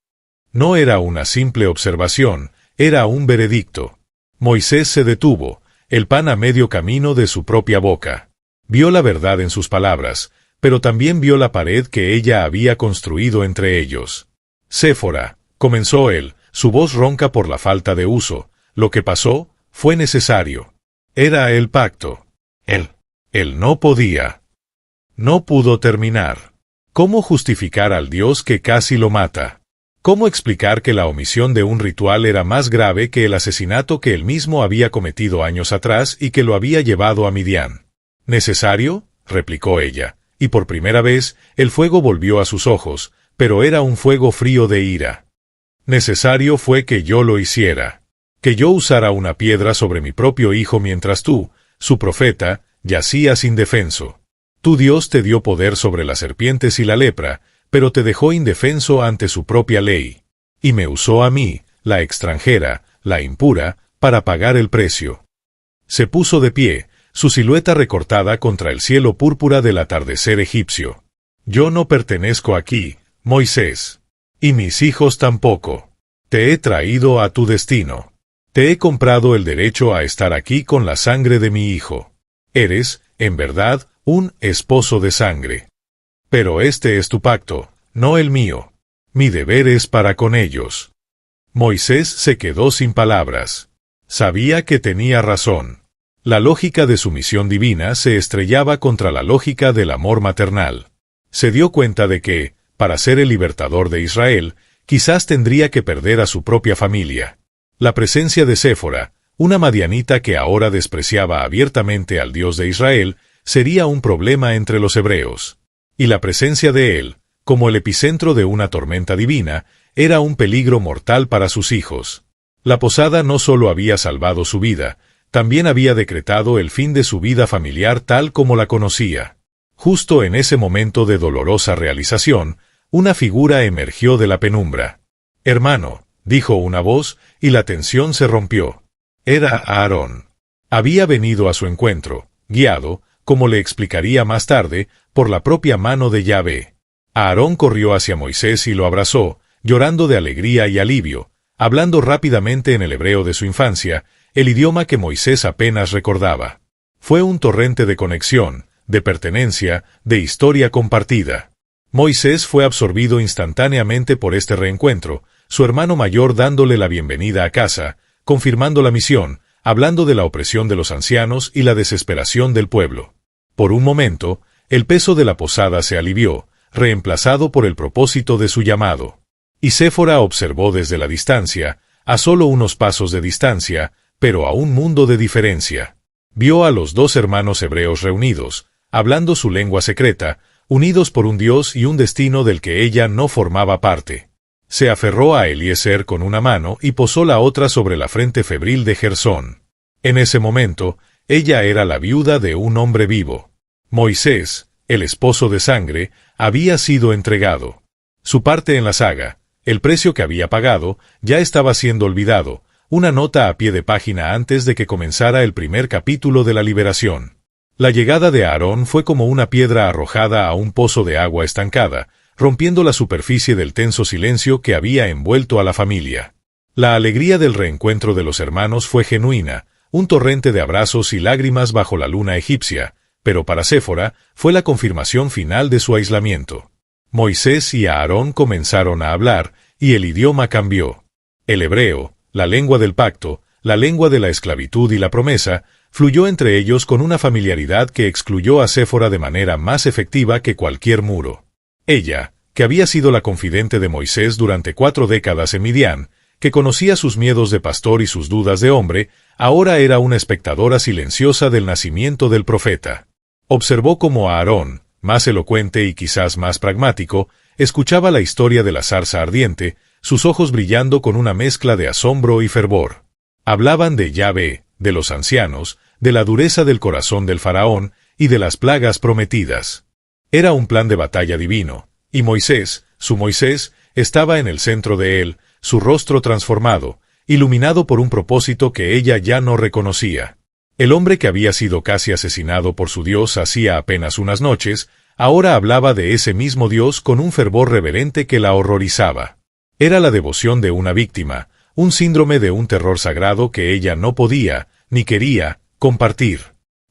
No era una simple observación, era un veredicto. Moisés se detuvo, el pan a medio camino de su propia boca. Vio la verdad en sus palabras, pero también vio la pared que ella había construido entre ellos. Séfora, comenzó él, su voz ronca por la falta de uso. Lo que pasó fue necesario. Era el pacto. Él no podía. No pudo terminar. ¿Cómo justificar al Dios que casi lo mata? ¿Cómo explicar que la omisión de un ritual era más grave que el asesinato que él mismo había cometido años atrás y que lo había llevado a Midian? ¿Necesario?, replicó ella, y por primera vez el fuego volvió a sus ojos, pero era un fuego frío de ira. Necesario fue que yo lo hiciera. Que yo usara una piedra sobre mi propio hijo mientras tú, su profeta, yacías indefenso. Tu Dios te dio poder sobre las serpientes y la lepra, pero te dejó indefenso ante su propia ley. Y me usó a mí, la extranjera, la impura, para pagar el precio. Se puso de pie, su silueta recortada contra el cielo púrpura del atardecer egipcio. Yo no pertenezco aquí, Moisés. Y mis hijos tampoco. Te he traído a tu destino. Te he comprado el derecho a estar aquí con la sangre de mi hijo. Eres, en verdad, un esposo de sangre. Pero este es tu pacto, no el mío. Mi deber es para con ellos. Moisés se quedó sin palabras. Sabía que tenía razón. La lógica de su misión divina se estrellaba contra la lógica del amor maternal. Se dio cuenta de que, para ser el libertador de Israel, quizás tendría que perder a su propia familia. La presencia de Séfora, una madianita que ahora despreciaba abiertamente al Dios de Israel, sería un problema entre los hebreos. Y la presencia de él, como el epicentro de una tormenta divina, era un peligro mortal para sus hijos. La posada no solo había salvado su vida, también había decretado el fin de su vida familiar tal como la conocía. Justo en ese momento de dolorosa realización, una figura emergió de la penumbra. «Hermano», dijo una voz, y la tensión se rompió. Era Aarón. Había venido a su encuentro, guiado, como le explicaría más tarde, por la propia mano de Yahvé. Aarón corrió hacia Moisés y lo abrazó, llorando de alegría y alivio, hablando rápidamente en el hebreo de su infancia, el idioma que Moisés apenas recordaba. Fue un torrente de conexión, de pertenencia, de historia compartida. Moisés fue absorbido instantáneamente por este reencuentro, su hermano mayor dándole la bienvenida a casa, confirmando la misión, hablando de la opresión de los ancianos y la desesperación del pueblo. Por un momento, el peso de la posada se alivió, reemplazado por el propósito de su llamado. Y Séfora observó desde la distancia, a solo unos pasos de distancia, pero a un mundo de diferencia. Vio a los dos hermanos hebreos reunidos, hablando su lengua secreta, unidos por un Dios y un destino del que ella no formaba parte. Se aferró a Eliezer con una mano y posó la otra sobre la frente febril de Gersón. En ese momento, ella era la viuda de un hombre vivo. Moisés, el esposo de sangre, había sido entregado. Su parte en la saga, el precio que había pagado, ya estaba siendo olvidado, una nota a pie de página antes de que comenzara el primer capítulo de la liberación. La llegada de Aarón fue como una piedra arrojada a un pozo de agua estancada, rompiendo la superficie del tenso silencio que había envuelto a la familia. La alegría del reencuentro de los hermanos fue genuina, un torrente de abrazos y lágrimas bajo la luna egipcia, pero para Séfora fue la confirmación final de su aislamiento. Moisés y Aarón comenzaron a hablar, y el idioma cambió. El hebreo, la lengua del pacto, la lengua de la esclavitud y la promesa, fluyó entre ellos con una familiaridad que excluyó a Séfora de manera más efectiva que cualquier muro. Ella, que había sido la confidente de Moisés durante 4 décadas en Midian, que conocía sus miedos de pastor y sus dudas de hombre, ahora era una espectadora silenciosa del nacimiento del profeta. Observó cómo Aarón, más elocuente y quizás más pragmático, escuchaba la historia de la zarza ardiente, sus ojos brillando con una mezcla de asombro y fervor. Hablaban de Yahvé, de los ancianos, de la dureza del corazón del faraón y de las plagas prometidas. Era un plan de batalla divino, y Moisés, su Moisés, estaba en el centro de él, su rostro transformado, iluminado por un propósito que ella ya no reconocía. El hombre que había sido casi asesinado por su Dios hacía apenas unas noches, ahora hablaba de ese mismo Dios con un fervor reverente que la horrorizaba. Era la devoción de una víctima, un síndrome de un terror sagrado que ella no podía, ni quería, compartir.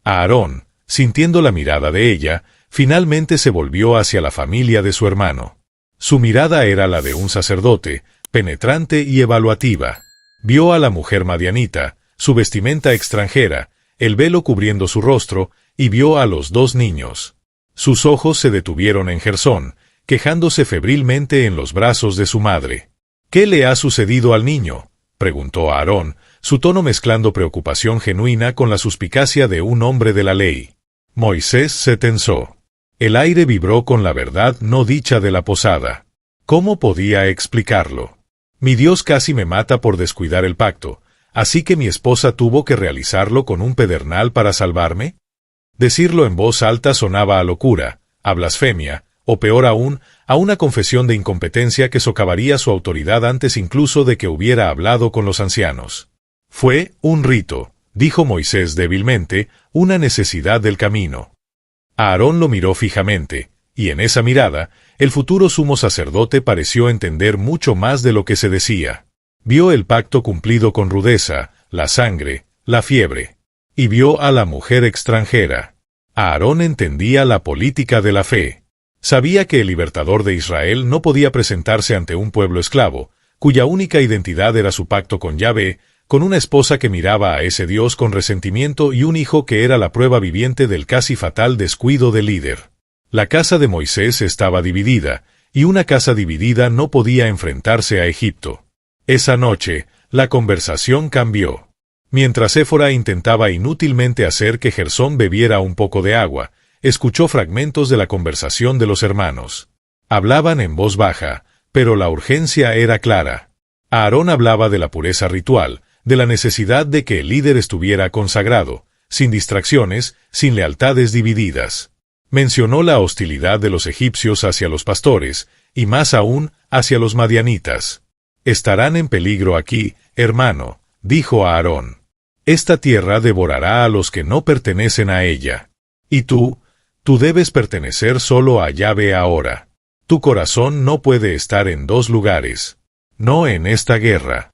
Aarón, sintiendo la mirada de ella, finalmente se volvió hacia la familia de su hermano. Su mirada era la de un sacerdote, penetrante y evaluativa. Vio a la mujer madianita, su vestimenta extranjera, el velo cubriendo su rostro, y vio a los dos niños. Sus ojos se detuvieron en Gersón, quejándose febrilmente en los brazos de su madre. «¿Qué le ha sucedido al niño?», preguntó Aarón, su tono mezclando preocupación genuina con la suspicacia de un hombre de la ley. Moisés se tensó. El aire vibró con la verdad no dicha de la posada. ¿Cómo podía explicarlo? Mi Dios casi me mata por descuidar el pacto, ¿así que mi esposa tuvo que realizarlo con un pedernal para salvarme? Decirlo en voz alta sonaba a locura, a blasfemia, o peor aún, a una confesión de incompetencia que socavaría su autoridad antes incluso de que hubiera hablado con los ancianos. Fue un rito, dijo Moisés débilmente, una necesidad del camino. Aarón lo miró fijamente, y en esa mirada, el futuro sumo sacerdote pareció entender mucho más de lo que se decía. Vio el pacto cumplido con rudeza, la sangre, la fiebre. Y vio a la mujer extranjera. Aarón entendía la política de la fe. Sabía que el libertador de Israel no podía presentarse ante un pueblo esclavo, cuya única identidad era su pacto con Yahvé, con una esposa que miraba a ese Dios con resentimiento y un hijo que era la prueba viviente del casi fatal descuido del líder. La casa de Moisés estaba dividida, y una casa dividida no podía enfrentarse a Egipto. Esa noche, la conversación cambió. Mientras Séfora intentaba inútilmente hacer que Gersón bebiera un poco de agua, escuchó fragmentos de la conversación de los hermanos. Hablaban en voz baja, pero la urgencia era clara. Aarón hablaba de la pureza ritual, de la necesidad de que el líder estuviera consagrado, sin distracciones, sin lealtades divididas. Mencionó la hostilidad de los egipcios hacia los pastores, y más aún, hacia los madianitas. «Estarán en peligro aquí, hermano», dijo Aarón. «Esta tierra devorará a los que no pertenecen a ella. Y tú debes pertenecer solo a Yahvé ahora. Tu corazón no puede estar en dos lugares. No en esta guerra».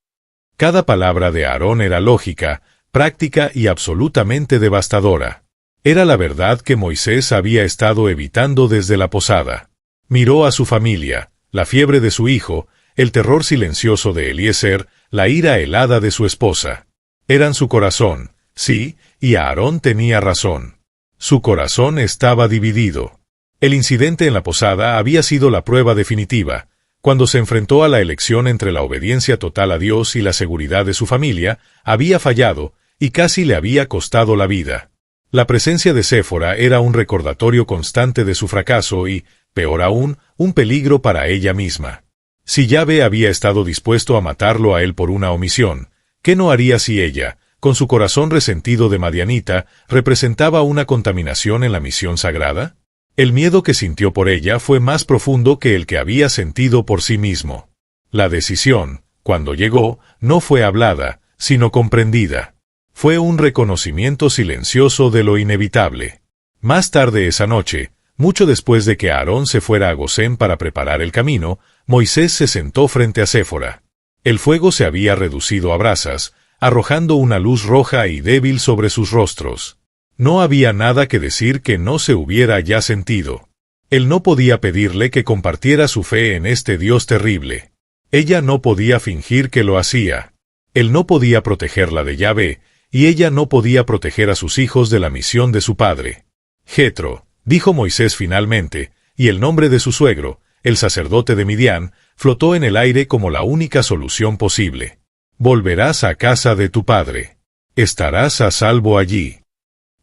Cada palabra de Aarón era lógica, práctica y absolutamente devastadora. Era la verdad que Moisés había estado evitando desde la posada. Miró a su familia, la fiebre de su hijo, el terror silencioso de Eliezer, la ira helada de su esposa. Eran su corazón, sí, y Aarón tenía razón. Su corazón estaba dividido. El incidente en la posada había sido la prueba definitiva. Cuando se enfrentó a la elección entre la obediencia total a Dios y la seguridad de su familia, había fallado, y casi le había costado la vida. La presencia de Séfora era un recordatorio constante de su fracaso y, peor aún, un peligro para ella misma. Si Yahvé había estado dispuesto a matarlo a él por una omisión, ¿qué no haría si ella, con su corazón resentido de madianita, representaba una contaminación en la misión sagrada? El miedo que sintió por ella fue más profundo que el que había sentido por sí mismo. La decisión, cuando llegó, no fue hablada, sino comprendida. Fue un reconocimiento silencioso de lo inevitable. Más tarde esa noche, mucho después de que Aarón se fuera a Gosén para preparar el camino, Moisés se sentó frente a Séfora. El fuego se había reducido a brasas, arrojando una luz roja y débil sobre sus rostros. No había nada que decir que no se hubiera ya sentido. Él no podía pedirle que compartiera su fe en este Dios terrible. Ella no podía fingir que lo hacía. Él no podía protegerla de Yahvé, y ella no podía proteger a sus hijos de la misión de su padre. Jetro, dijo Moisés finalmente, y el nombre de su suegro, el sacerdote de Midian, flotó en el aire como la única solución posible. Volverás a casa de tu padre. Estarás a salvo allí.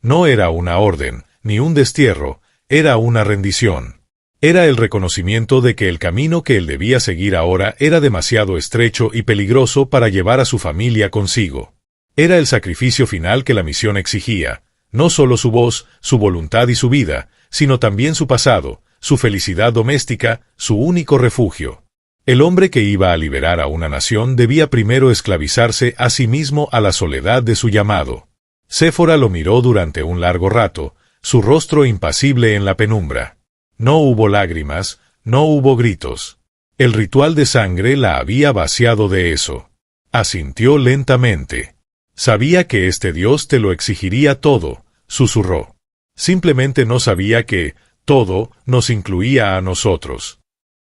No era una orden, ni un destierro, era una rendición. Era el reconocimiento de que el camino que él debía seguir ahora era demasiado estrecho y peligroso para llevar a su familia consigo. Era el sacrificio final que la misión exigía, no solo su voz, su voluntad y su vida, sino también su pasado, su felicidad doméstica, su único refugio. El hombre que iba a liberar a una nación debía primero esclavizarse a sí mismo a la soledad de su llamado. Séfora lo miró durante un largo rato, su rostro impasible en la penumbra. No hubo lágrimas, no hubo gritos. El ritual de sangre la había vaciado de eso. Asintió lentamente. Sabía que este Dios te lo exigiría todo, susurró. Simplemente no sabía que Todo nos incluía a nosotros.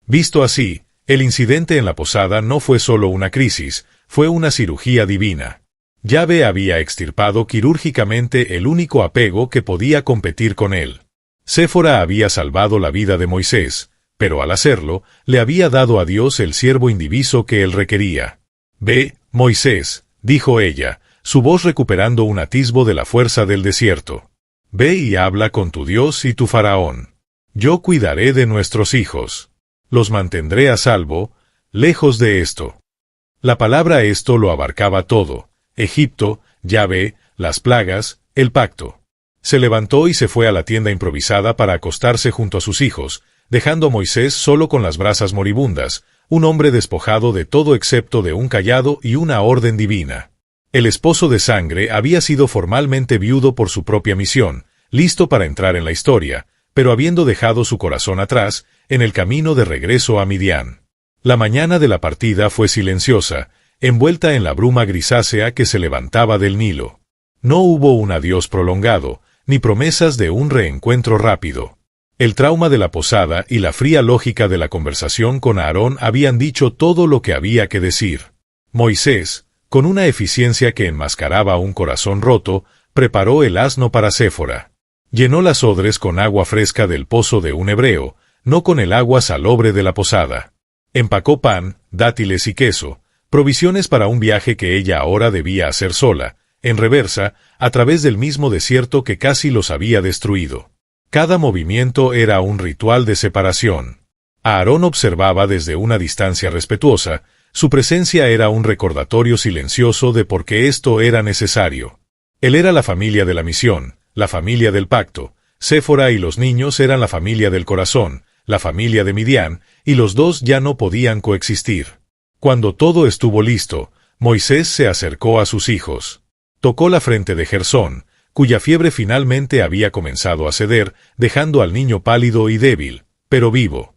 Visto así, el incidente en la posada no fue solo una crisis, fue una cirugía divina. Yahvé había extirpado quirúrgicamente el único apego que podía competir con él. Séfora había salvado la vida de Moisés, pero al hacerlo, le había dado a Dios el siervo indiviso que él requería. «Ve, Moisés», dijo ella, su voz recuperando un atisbo de la fuerza del desierto. «Ve y habla con tu Dios y tu faraón. Yo cuidaré de nuestros hijos. Los mantendré a salvo, lejos de esto». La palabra esto lo abarcaba todo: Egipto, Yahvé, las plagas, el pacto. Se levantó y se fue a la tienda improvisada para acostarse junto a sus hijos, dejando a Moisés solo con las brasas moribundas, un hombre despojado de todo excepto de un cayado y una orden divina. El esposo de sangre había sido formalmente viudo por su propia misión, listo para entrar en la historia, pero habiendo dejado su corazón atrás, en el camino de regreso a Midián. La mañana de la partida fue silenciosa, envuelta en la bruma grisácea que se levantaba del Nilo. No hubo un adiós prolongado, ni promesas de un reencuentro rápido. El trauma de la posada y la fría lógica de la conversación con Aarón habían dicho todo lo que había que decir. Moisés, con una eficiencia que enmascaraba un corazón roto, preparó el asno para Séfora. Llenó las odres con agua fresca del pozo de un hebreo, no con el agua salobre de la posada. Empacó pan, dátiles y queso, provisiones para un viaje que ella ahora debía hacer sola, en reversa, a través del mismo desierto que casi los había destruido. Cada movimiento era un ritual de separación. Aarón observaba desde una distancia respetuosa, su presencia era un recordatorio silencioso de por qué esto era necesario. Él era la familia de la misión, la familia del pacto. Séfora y los niños eran la familia del corazón, la familia de Midián, y los dos ya no podían coexistir. Cuando todo estuvo listo, Moisés se acercó a sus hijos. Tocó la frente de Gersón, cuya fiebre finalmente había comenzado a ceder, dejando al niño pálido y débil, pero vivo.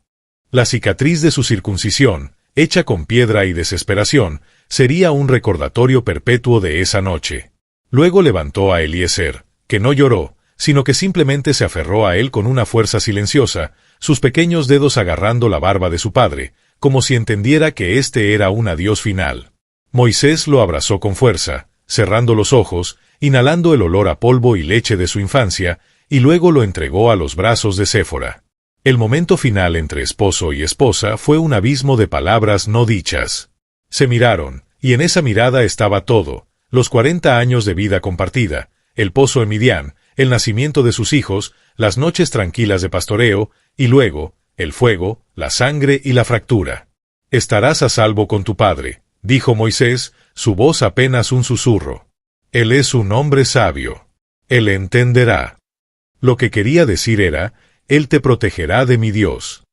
La cicatriz de su circuncisión, hecha con piedra y desesperación, sería un recordatorio perpetuo de esa noche. Luego levantó a Eliezer, que no lloró, sino que simplemente se aferró a él con una fuerza silenciosa, sus pequeños dedos agarrando la barba de su padre, como si entendiera que este era un adiós final. Moisés lo abrazó con fuerza, cerrando los ojos, inhalando el olor a polvo y leche de su infancia, y luego lo entregó a los brazos de Séfora. El momento final entre esposo y esposa fue un abismo de palabras no dichas. Se miraron, y en esa mirada estaba todo: los 40 años de vida compartida, el pozo en Midián, el nacimiento de sus hijos, las noches tranquilas de pastoreo, y luego, el fuego, la sangre y la fractura. «Estarás a salvo con tu padre», dijo Moisés, su voz apenas un susurro. «Él es un hombre sabio. Él entenderá». Lo que quería decir era: «Él te protegerá de mi Dios».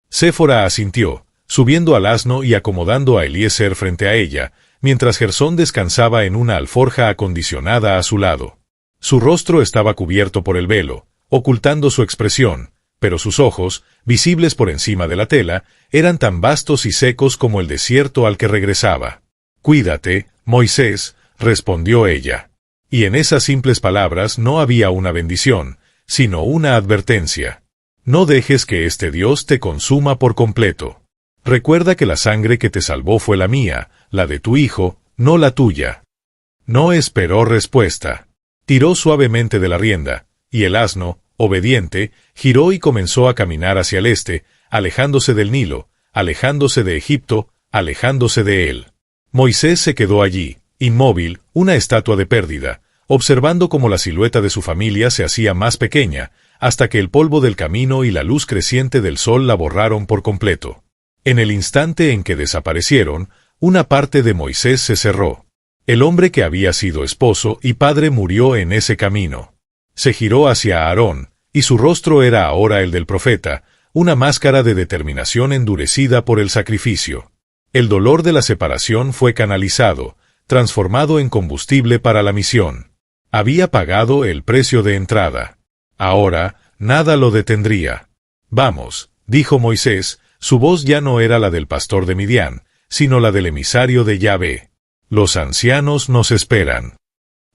Séfora asintió, subiendo al asno y acomodando a Eliezer frente a ella, mientras Gersón descansaba en una alforja acondicionada a su lado. Su rostro estaba cubierto por el velo, ocultando su expresión, pero sus ojos, visibles por encima de la tela, eran tan vastos y secos como el desierto al que regresaba. «Cuídate, Moisés», respondió ella. Y en esas simples palabras no había una bendición, sino una advertencia. «No dejes que este Dios te consuma por completo. Recuerda que la sangre que te salvó fue la mía, la de tu hijo, no la tuya». No esperó respuesta. Tiró suavemente de la rienda, y el asno, obediente, giró y comenzó a caminar hacia el este, alejándose del Nilo, alejándose de Egipto, alejándose de él. Moisés se quedó allí, inmóvil, una estatua de pérdida, observando cómo la silueta de su familia se hacía más pequeña, hasta que el polvo del camino y la luz creciente del sol la borraron por completo. En el instante en que desaparecieron, una parte de Moisés se cerró. El hombre que había sido esposo y padre murió en ese camino. Se giró hacia Aarón, y su rostro era ahora el del profeta, una máscara de determinación endurecida por el sacrificio. El dolor de la separación fue canalizado, transformado en combustible para la misión. Había pagado el precio de entrada. Ahora, nada lo detendría. «Vamos», dijo Moisés, su voz ya no era la del pastor de Midián, sino la del emisario de Yahvé. «Los ancianos nos esperan».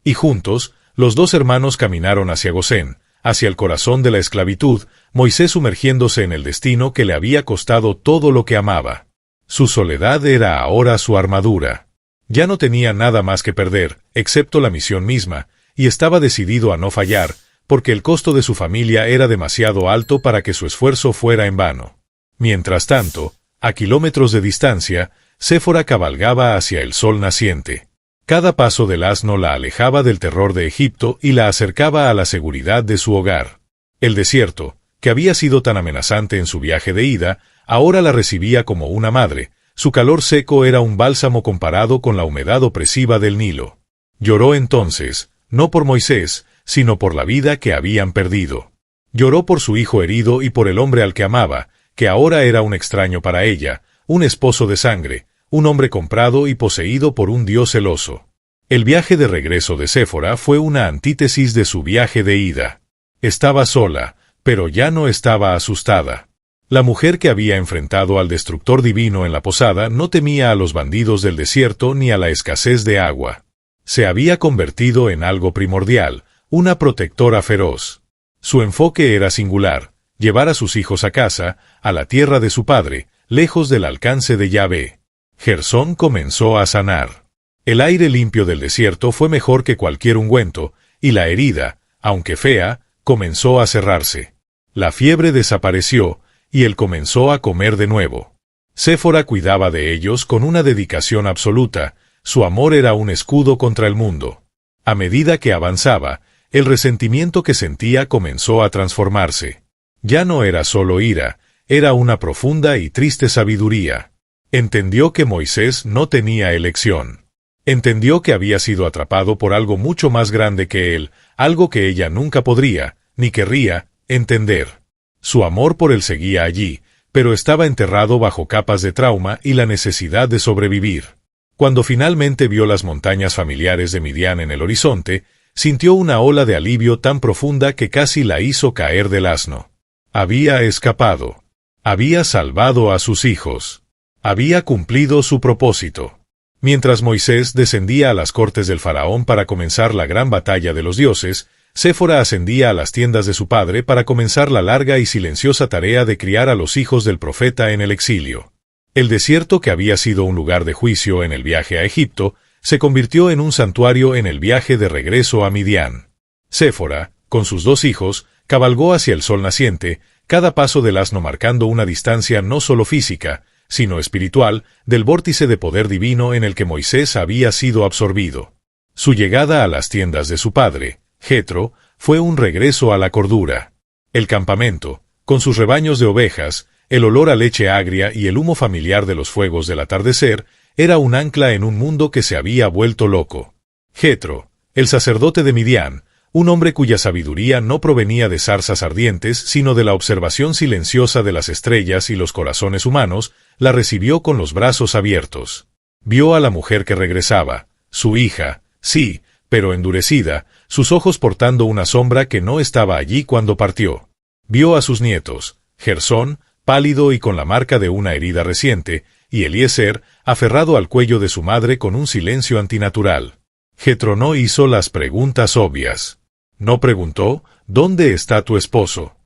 Y juntos, los dos hermanos caminaron hacia Gosén, hacia el corazón de la esclavitud, Moisés sumergiéndose en el destino que le había costado todo lo que amaba. Su soledad era ahora su armadura. Ya no tenía nada más que perder, excepto la misión misma, y estaba decidido a no fallar, porque el costo de su familia era demasiado alto para que su esfuerzo fuera en vano. Mientras tanto, a kilómetros de distancia, Séfora cabalgaba hacia el sol naciente. Cada paso del asno la alejaba del terror de Egipto y la acercaba a la seguridad de su hogar. El desierto, que había sido tan amenazante en su viaje de ida, ahora la recibía como una madre. Su calor seco era un bálsamo comparado con la humedad opresiva del Nilo. Lloró entonces, no por Moisés, sino por la vida que habían perdido. Lloró por su hijo herido y por el hombre al que amaba, que ahora era un extraño para ella, un esposo de sangre, un hombre comprado y poseído por un dios celoso. El viaje de regreso de Séfora fue una antítesis de su viaje de ida. Estaba sola, pero ya no estaba asustada. La mujer que había enfrentado al destructor divino en la posada no temía a los bandidos del desierto ni a la escasez de agua. Se había convertido en algo primordial, una protectora feroz. Su enfoque era singular: llevar a sus hijos a casa, a la tierra de su padre, lejos del alcance de Yahvé. Gersón comenzó a sanar. El aire limpio del desierto fue mejor que cualquier ungüento, y la herida, aunque fea, comenzó a cerrarse. La fiebre desapareció, y él comenzó a comer de nuevo. Séfora cuidaba de ellos con una dedicación absoluta. Su amor era un escudo contra el mundo. A medida que avanzaba, el resentimiento que sentía comenzó a transformarse. Ya no era solo ira, era una profunda y triste sabiduría. Entendió que Moisés no tenía elección. Entendió que había sido atrapado por algo mucho más grande que él, algo que ella nunca podría, ni querría, entender. Su amor por él seguía allí, pero estaba enterrado bajo capas de trauma y la necesidad de sobrevivir. Cuando finalmente vio las montañas familiares de Midian en el horizonte, sintió una ola de alivio tan profunda que casi la hizo caer del asno. Había escapado. Había salvado a sus hijos. Había cumplido su propósito. Mientras Moisés descendía a las cortes del faraón para comenzar la gran batalla de los dioses, Séfora ascendía a las tiendas de su padre para comenzar la larga y silenciosa tarea de criar a los hijos del profeta en el exilio. El desierto, que había sido un lugar de juicio en el viaje a Egipto, se convirtió en un santuario en el viaje de regreso a Midian. Séfora, con sus 2 hijos, cabalgó hacia el sol naciente, cada paso del asno marcando una distancia no solo física, sino espiritual, del vórtice de poder divino en el que Moisés había sido absorbido. Su llegada a las tiendas de su padre, Jetro, fue un regreso a la cordura. El campamento, con sus rebaños de ovejas, el olor a leche agria y el humo familiar de los fuegos del atardecer, era un ancla en un mundo que se había vuelto loco. Jetro, el sacerdote de Midian, un hombre cuya sabiduría no provenía de zarzas ardientes, sino de la observación silenciosa de las estrellas y los corazones humanos, la recibió con los brazos abiertos. Vio a la mujer que regresaba, su hija, sí, pero endurecida, sus ojos portando una sombra que no estaba allí cuando partió. Vio a sus nietos, Gersón, pálido y con la marca de una herida reciente, y Eliezer, aferrado al cuello de su madre con un silencio antinatural. Jetro no hizo las preguntas obvias. No preguntó, ¿dónde está tu esposo?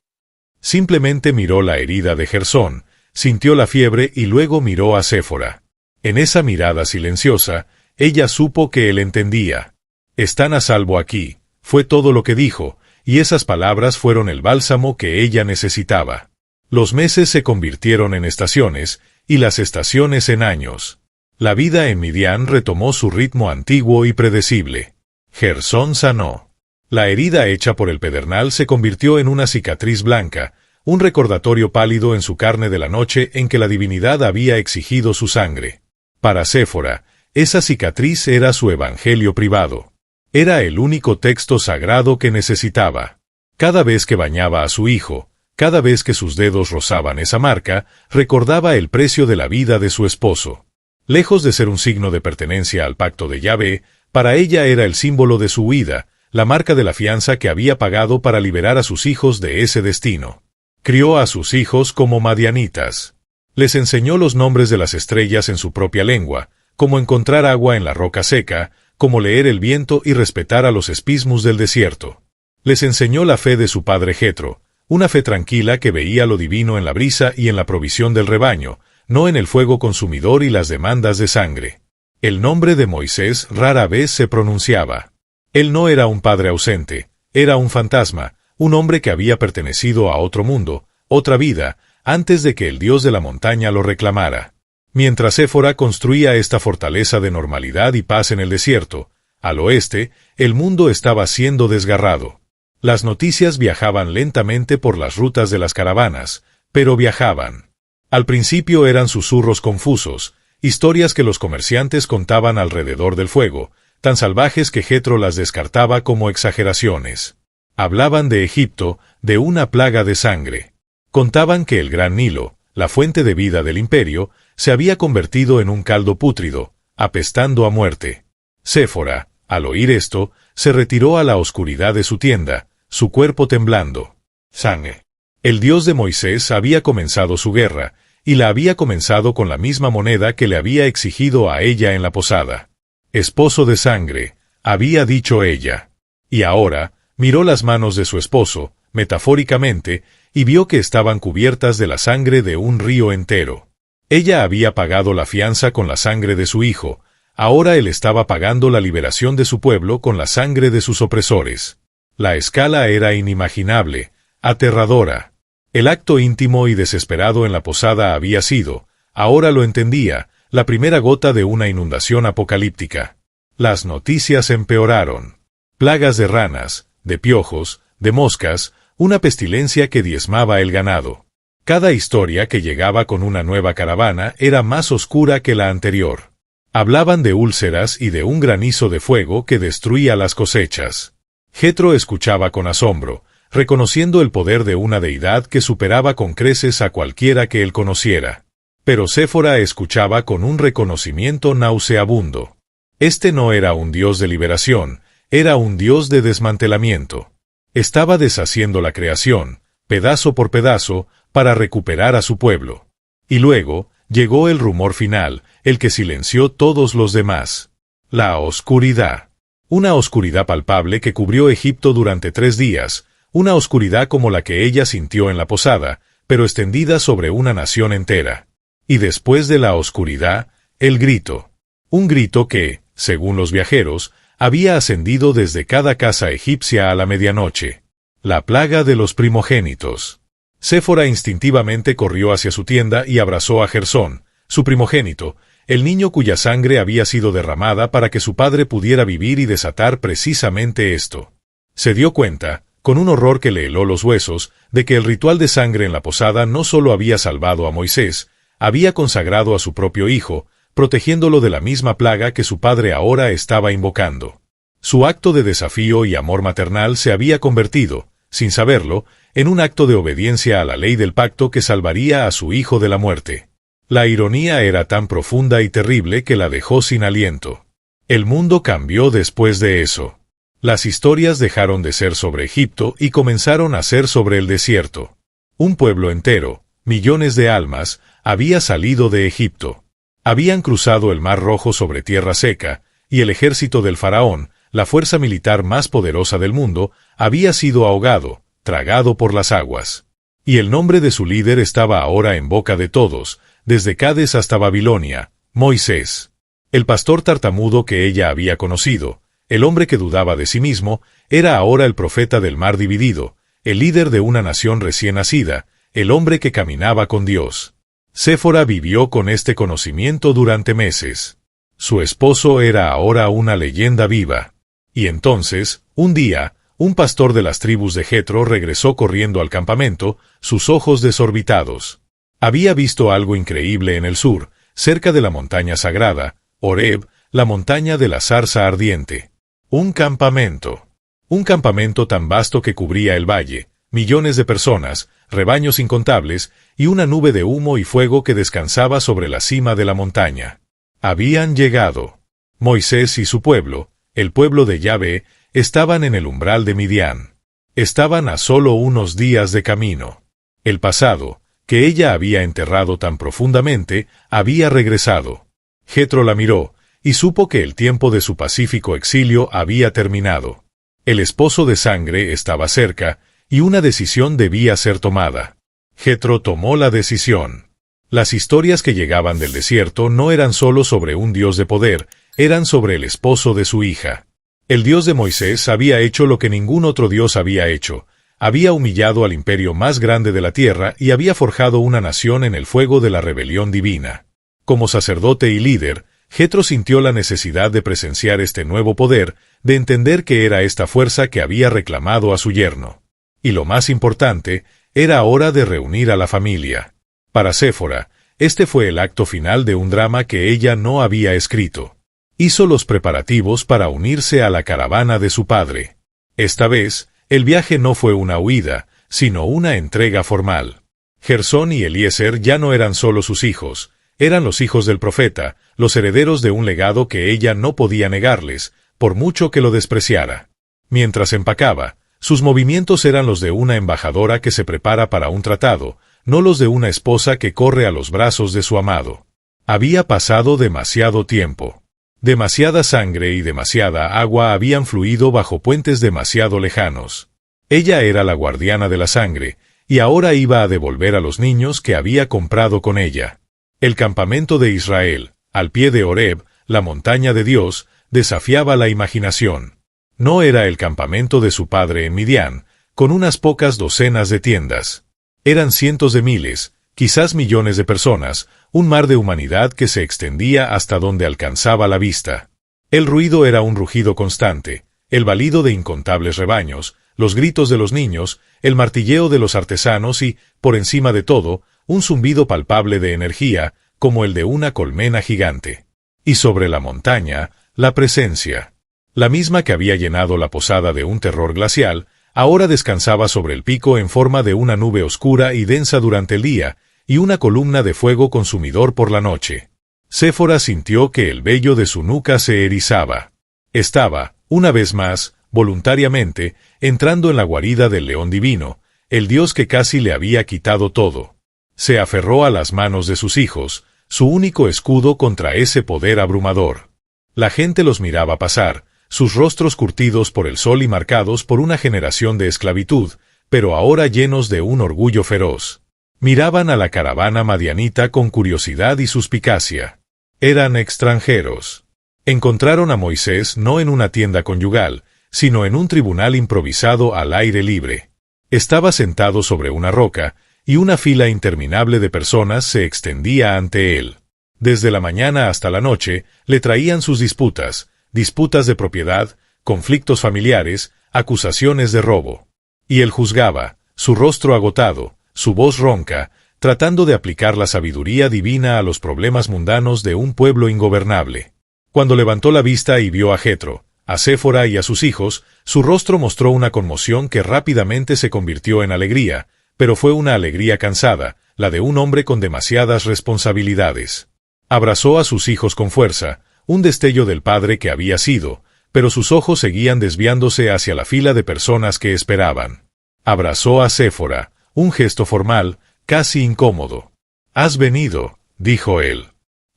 Simplemente miró la herida de Gersón, sintió la fiebre y luego miró a Séfora. En esa mirada silenciosa, ella supo que él entendía. Están a salvo aquí, fue todo lo que dijo, y esas palabras fueron el bálsamo que ella necesitaba. Los meses se convirtieron en estaciones, y las estaciones en años. La vida en Midian retomó su ritmo antiguo y predecible. Gersón sanó. La herida hecha por el pedernal se convirtió en una cicatriz blanca, un recordatorio pálido en su carne de la noche en que la divinidad había exigido su sangre. Para Séfora, esa cicatriz era su evangelio privado. Era el único texto sagrado que necesitaba. Cada vez que bañaba a su hijo, cada vez que sus dedos rozaban esa marca, recordaba el precio de la vida de su esposo. Lejos de ser un signo de pertenencia al pacto de Yahvé, para ella era el símbolo de su huida, la marca de la fianza que había pagado para liberar a sus hijos de ese destino. Crió a sus hijos como madianitas. Les enseñó los nombres de las estrellas en su propia lengua, cómo encontrar agua en la roca seca, cómo leer el viento y respetar a los espasmos del desierto. Les enseñó la fe de su padre Jetro, una fe tranquila que veía lo divino en la brisa y en la provisión del rebaño, no en el fuego consumidor y las demandas de sangre. El nombre de Moisés rara vez se pronunciaba. Él no era un padre ausente, era un fantasma, un hombre que había pertenecido a otro mundo, otra vida, antes de que el Dios de la montaña lo reclamara. Mientras Séfora construía esta fortaleza de normalidad y paz en el desierto, al oeste, el mundo estaba siendo desgarrado. Las noticias viajaban lentamente por las rutas de las caravanas, pero viajaban. Al principio eran susurros confusos, historias que los comerciantes contaban alrededor del fuego, tan salvajes que Jetro las descartaba como exageraciones. Hablaban de Egipto, de una plaga de sangre. Contaban que el gran Nilo, la fuente de vida del imperio, se había convertido en un caldo pútrido, apestando a muerte. Séfora, al oír esto, se retiró a la oscuridad de su tienda, su cuerpo temblando. Sangre. El Dios de Moisés había comenzado su guerra, y la había comenzado con la misma moneda que le había exigido a ella en la posada. Esposo de sangre, había dicho ella. Y ahora, miró las manos de su esposo, metafóricamente, y vio que estaban cubiertas de la sangre de un río entero. Ella había pagado la fianza con la sangre de su hijo, ahora él estaba pagando la liberación de su pueblo con la sangre de sus opresores. La escala era inimaginable, aterradora. El acto íntimo y desesperado en la posada había sido, ahora lo entendía, la primera gota de una inundación apocalíptica. Las noticias empeoraron. Plagas de ranas, de piojos, de moscas, una pestilencia que diezmaba el ganado. Cada historia que llegaba con una nueva caravana era más oscura que la anterior. Hablaban de úlceras y de un granizo de fuego que destruía las cosechas. Jetro escuchaba con asombro, reconociendo el poder de una deidad que superaba con creces a cualquiera que él conociera. Pero Séfora escuchaba con un reconocimiento nauseabundo. Este no era un Dios de liberación, era un Dios de desmantelamiento. Estaba deshaciendo la creación, pedazo por pedazo, para recuperar a su pueblo. Y luego, llegó el rumor final, el que silenció todos los demás. La oscuridad. Una oscuridad palpable que cubrió Egipto durante 3 días, una oscuridad como la que ella sintió en la posada, pero extendida sobre una nación entera. Y después de la oscuridad, el grito. Un grito que, según los viajeros, había ascendido desde cada casa egipcia a la medianoche. La plaga de los primogénitos. Séfora instintivamente corrió hacia su tienda y abrazó a Gersón, su primogénito, el niño cuya sangre había sido derramada para que su padre pudiera vivir y desatar precisamente esto. Se dio cuenta, con un horror que le heló los huesos, de que el ritual de sangre en la posada no solo había salvado a Moisés, había consagrado a su propio hijo, protegiéndolo de la misma plaga que su padre ahora estaba invocando. Su acto de desafío y amor maternal se había convertido, sin saberlo, en un acto de obediencia a la ley del pacto que salvaría a su hijo de la muerte. La ironía era tan profunda y terrible que la dejó sin aliento. El mundo cambió después de eso. Las historias dejaron de ser sobre Egipto y comenzaron a ser sobre el desierto. Un pueblo entero, millones de almas, había salido de Egipto. Habían cruzado el Mar Rojo sobre tierra seca, y el ejército del faraón, la fuerza militar más poderosa del mundo, había sido ahogado, tragado por las aguas. Y el nombre de su líder estaba ahora en boca de todos, desde Cades hasta Babilonia, Moisés. El pastor tartamudo que ella había conocido, el hombre que dudaba de sí mismo, era ahora el profeta del mar dividido, el líder de una nación recién nacida, el hombre que caminaba con Dios. Séfora vivió con este conocimiento durante meses. Su esposo era ahora una leyenda viva. Y entonces, un día, un pastor de las tribus de Jetro regresó corriendo al campamento, sus ojos desorbitados. Había visto algo increíble en el sur, cerca de la montaña sagrada, Horeb, la montaña de la zarza ardiente. Un campamento. Un campamento tan vasto que cubría el valle, millones de personas, rebaños incontables, y una nube de humo y fuego que descansaba sobre la cima de la montaña. Habían llegado. Moisés y su pueblo, el pueblo de Yahvé, estaban en el umbral de Midian. Estaban a solo unos días de camino. El pasado, que ella había enterrado tan profundamente, había regresado. Jetro la miró, y supo que el tiempo de su pacífico exilio había terminado. El esposo de sangre estaba cerca, y una decisión debía ser tomada. Jetro tomó la decisión. Las historias que llegaban del desierto no eran solo sobre un Dios de poder, eran sobre el esposo de su hija. El Dios de Moisés había hecho lo que ningún otro Dios había hecho. Había humillado al imperio más grande de la tierra y había forjado una nación en el fuego de la rebelión divina. Como sacerdote y líder, Jetro sintió la necesidad de presenciar este nuevo poder, de entender que era esta fuerza que había reclamado a su yerno. Y lo más importante, era hora de reunir a la familia. Para Séfora, este fue el acto final de un drama que ella no había escrito. Hizo los preparativos para unirse a la caravana de su padre. Esta vez, el viaje no fue una huida, sino una entrega formal. Gersón y Eliezer ya no eran solo sus hijos, eran los hijos del profeta, los herederos de un legado que ella no podía negarles, por mucho que lo despreciara. Mientras empacaba, sus movimientos eran los de una embajadora que se prepara para un tratado, no los de una esposa que corre a los brazos de su amado. Había pasado demasiado tiempo. Demasiada sangre y demasiada agua habían fluido bajo puentes demasiado lejanos. Ella era la guardiana de la sangre, y ahora iba a devolver a los niños que había comprado con ella. El campamento de Israel, al pie de Horeb, la montaña de Dios, desafiaba la imaginación. No era el campamento de su padre en Midian, con unas pocas docenas de tiendas. Eran cientos de miles, quizás millones de personas, un mar de humanidad que se extendía hasta donde alcanzaba la vista. El ruido era un rugido constante, el balido de incontables rebaños, los gritos de los niños, el martilleo de los artesanos y, por encima de todo, un zumbido palpable de energía, como el de una colmena gigante. Y sobre la montaña, la presencia. La misma que había llenado la posada de un terror glacial, ahora descansaba sobre el pico en forma de una nube oscura y densa durante el día, y una columna de fuego consumidor por la noche. Séfora sintió que el vello de su nuca se erizaba. Estaba, una vez más, voluntariamente, entrando en la guarida del león divino, el Dios que casi le había quitado todo. Se aferró a las manos de sus hijos, su único escudo contra ese poder abrumador. La gente los miraba pasar, sus rostros curtidos por el sol y marcados por una generación de esclavitud, pero ahora llenos de un orgullo feroz. Miraban a la caravana madianita con curiosidad y suspicacia. Eran extranjeros. Encontraron a Moisés no en una tienda conyugal, sino en un tribunal improvisado al aire libre. Estaba sentado sobre una roca, y una fila interminable de personas se extendía ante él. Desde la mañana hasta la noche, le traían sus disputas de propiedad, conflictos familiares, acusaciones de robo. Y él juzgaba, su rostro agotado, su voz ronca, tratando de aplicar la sabiduría divina a los problemas mundanos de un pueblo ingobernable. Cuando levantó la vista y vio a Jetro, a Séfora y a sus hijos, su rostro mostró una conmoción que rápidamente se convirtió en alegría, pero fue una alegría cansada, la de un hombre con demasiadas responsabilidades. Abrazó a sus hijos con fuerza, un destello del padre que había sido, pero sus ojos seguían desviándose hacia la fila de personas que esperaban. Abrazó a Séfora, un gesto formal, casi incómodo. «Has venido», dijo él.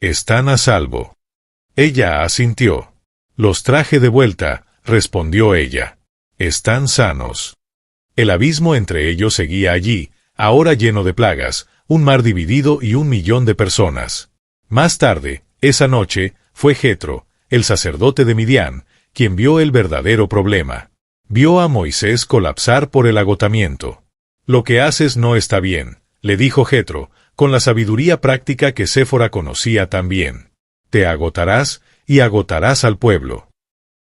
«Están a salvo». Ella asintió. «Los traje de vuelta», respondió ella. «Están sanos». El abismo entre ellos seguía allí, ahora lleno de plagas, un mar dividido y 1 millón de personas. Más tarde, esa noche, fue Jetro, el sacerdote de Midian, quien vio el verdadero problema. Vio a Moisés colapsar por el agotamiento. «Lo que haces no está bien», le dijo Jetro, con la sabiduría práctica que Séfora conocía tan bien. «Te agotarás, y agotarás al pueblo».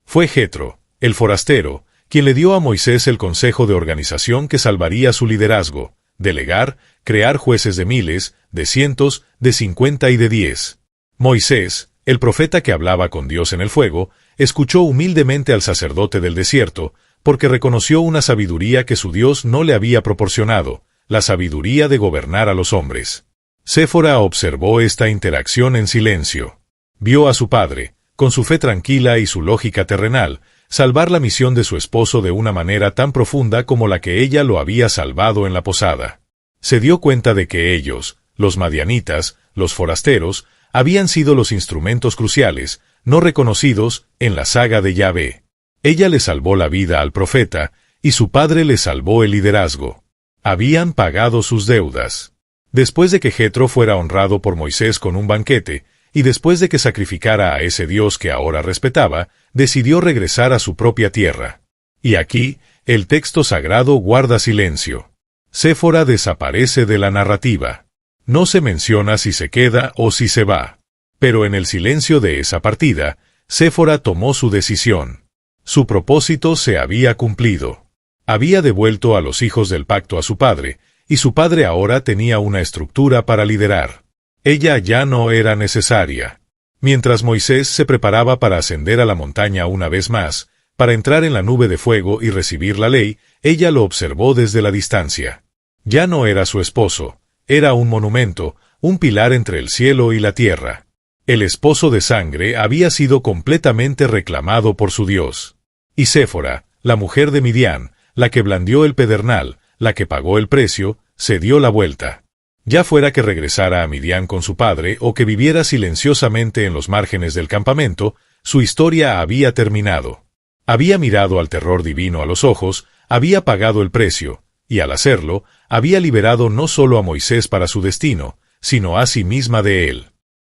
Fue Jetro, el forastero, quien le dio a Moisés el consejo de organización que salvaría su liderazgo: delegar, crear jueces de miles, de cientos, de 50 y de 10. Moisés, el profeta que hablaba con Dios en el fuego, escuchó humildemente al sacerdote del desierto, porque reconoció una sabiduría que su Dios no le había proporcionado, la sabiduría de gobernar a los hombres. Séfora observó esta interacción en silencio. Vio a su padre, con su fe tranquila y su lógica terrenal, salvar la misión de su esposo de una manera tan profunda como la que ella lo había salvado en la posada. Se dio cuenta de que ellos, los madianitas, los forasteros, habían sido los instrumentos cruciales, no reconocidos, en la saga de Yahvé. Ella le salvó la vida al profeta, y su padre le salvó el liderazgo. Habían pagado sus deudas. Después de que Jetro fuera honrado por Moisés con un banquete, y después de que sacrificara a ese Dios que ahora respetaba, decidió regresar a su propia tierra. Y aquí, el texto sagrado guarda silencio. Séfora desaparece de la narrativa. No se menciona si se queda o si se va. Pero en el silencio de esa partida, Séfora tomó su decisión. Su propósito se había cumplido. Había devuelto a los hijos del pacto a su padre, y su padre ahora tenía una estructura para liderar. Ella ya no era necesaria. Mientras Moisés se preparaba para ascender a la montaña una vez más, para entrar en la nube de fuego y recibir la ley, ella lo observó desde la distancia. Ya no era su esposo, era un monumento, un pilar entre el cielo y la tierra. El esposo de sangre había sido completamente reclamado por su Dios. Y Séfora, la mujer de Midian, la que blandió el pedernal, la que pagó el precio, se dio la vuelta. Ya fuera que regresara a Midian con su padre o que viviera silenciosamente en los márgenes del campamento, su historia había terminado. Había mirado al terror divino a los ojos, había pagado el precio, y al hacerlo, había liberado no solo a Moisés para su destino, sino a sí misma de él.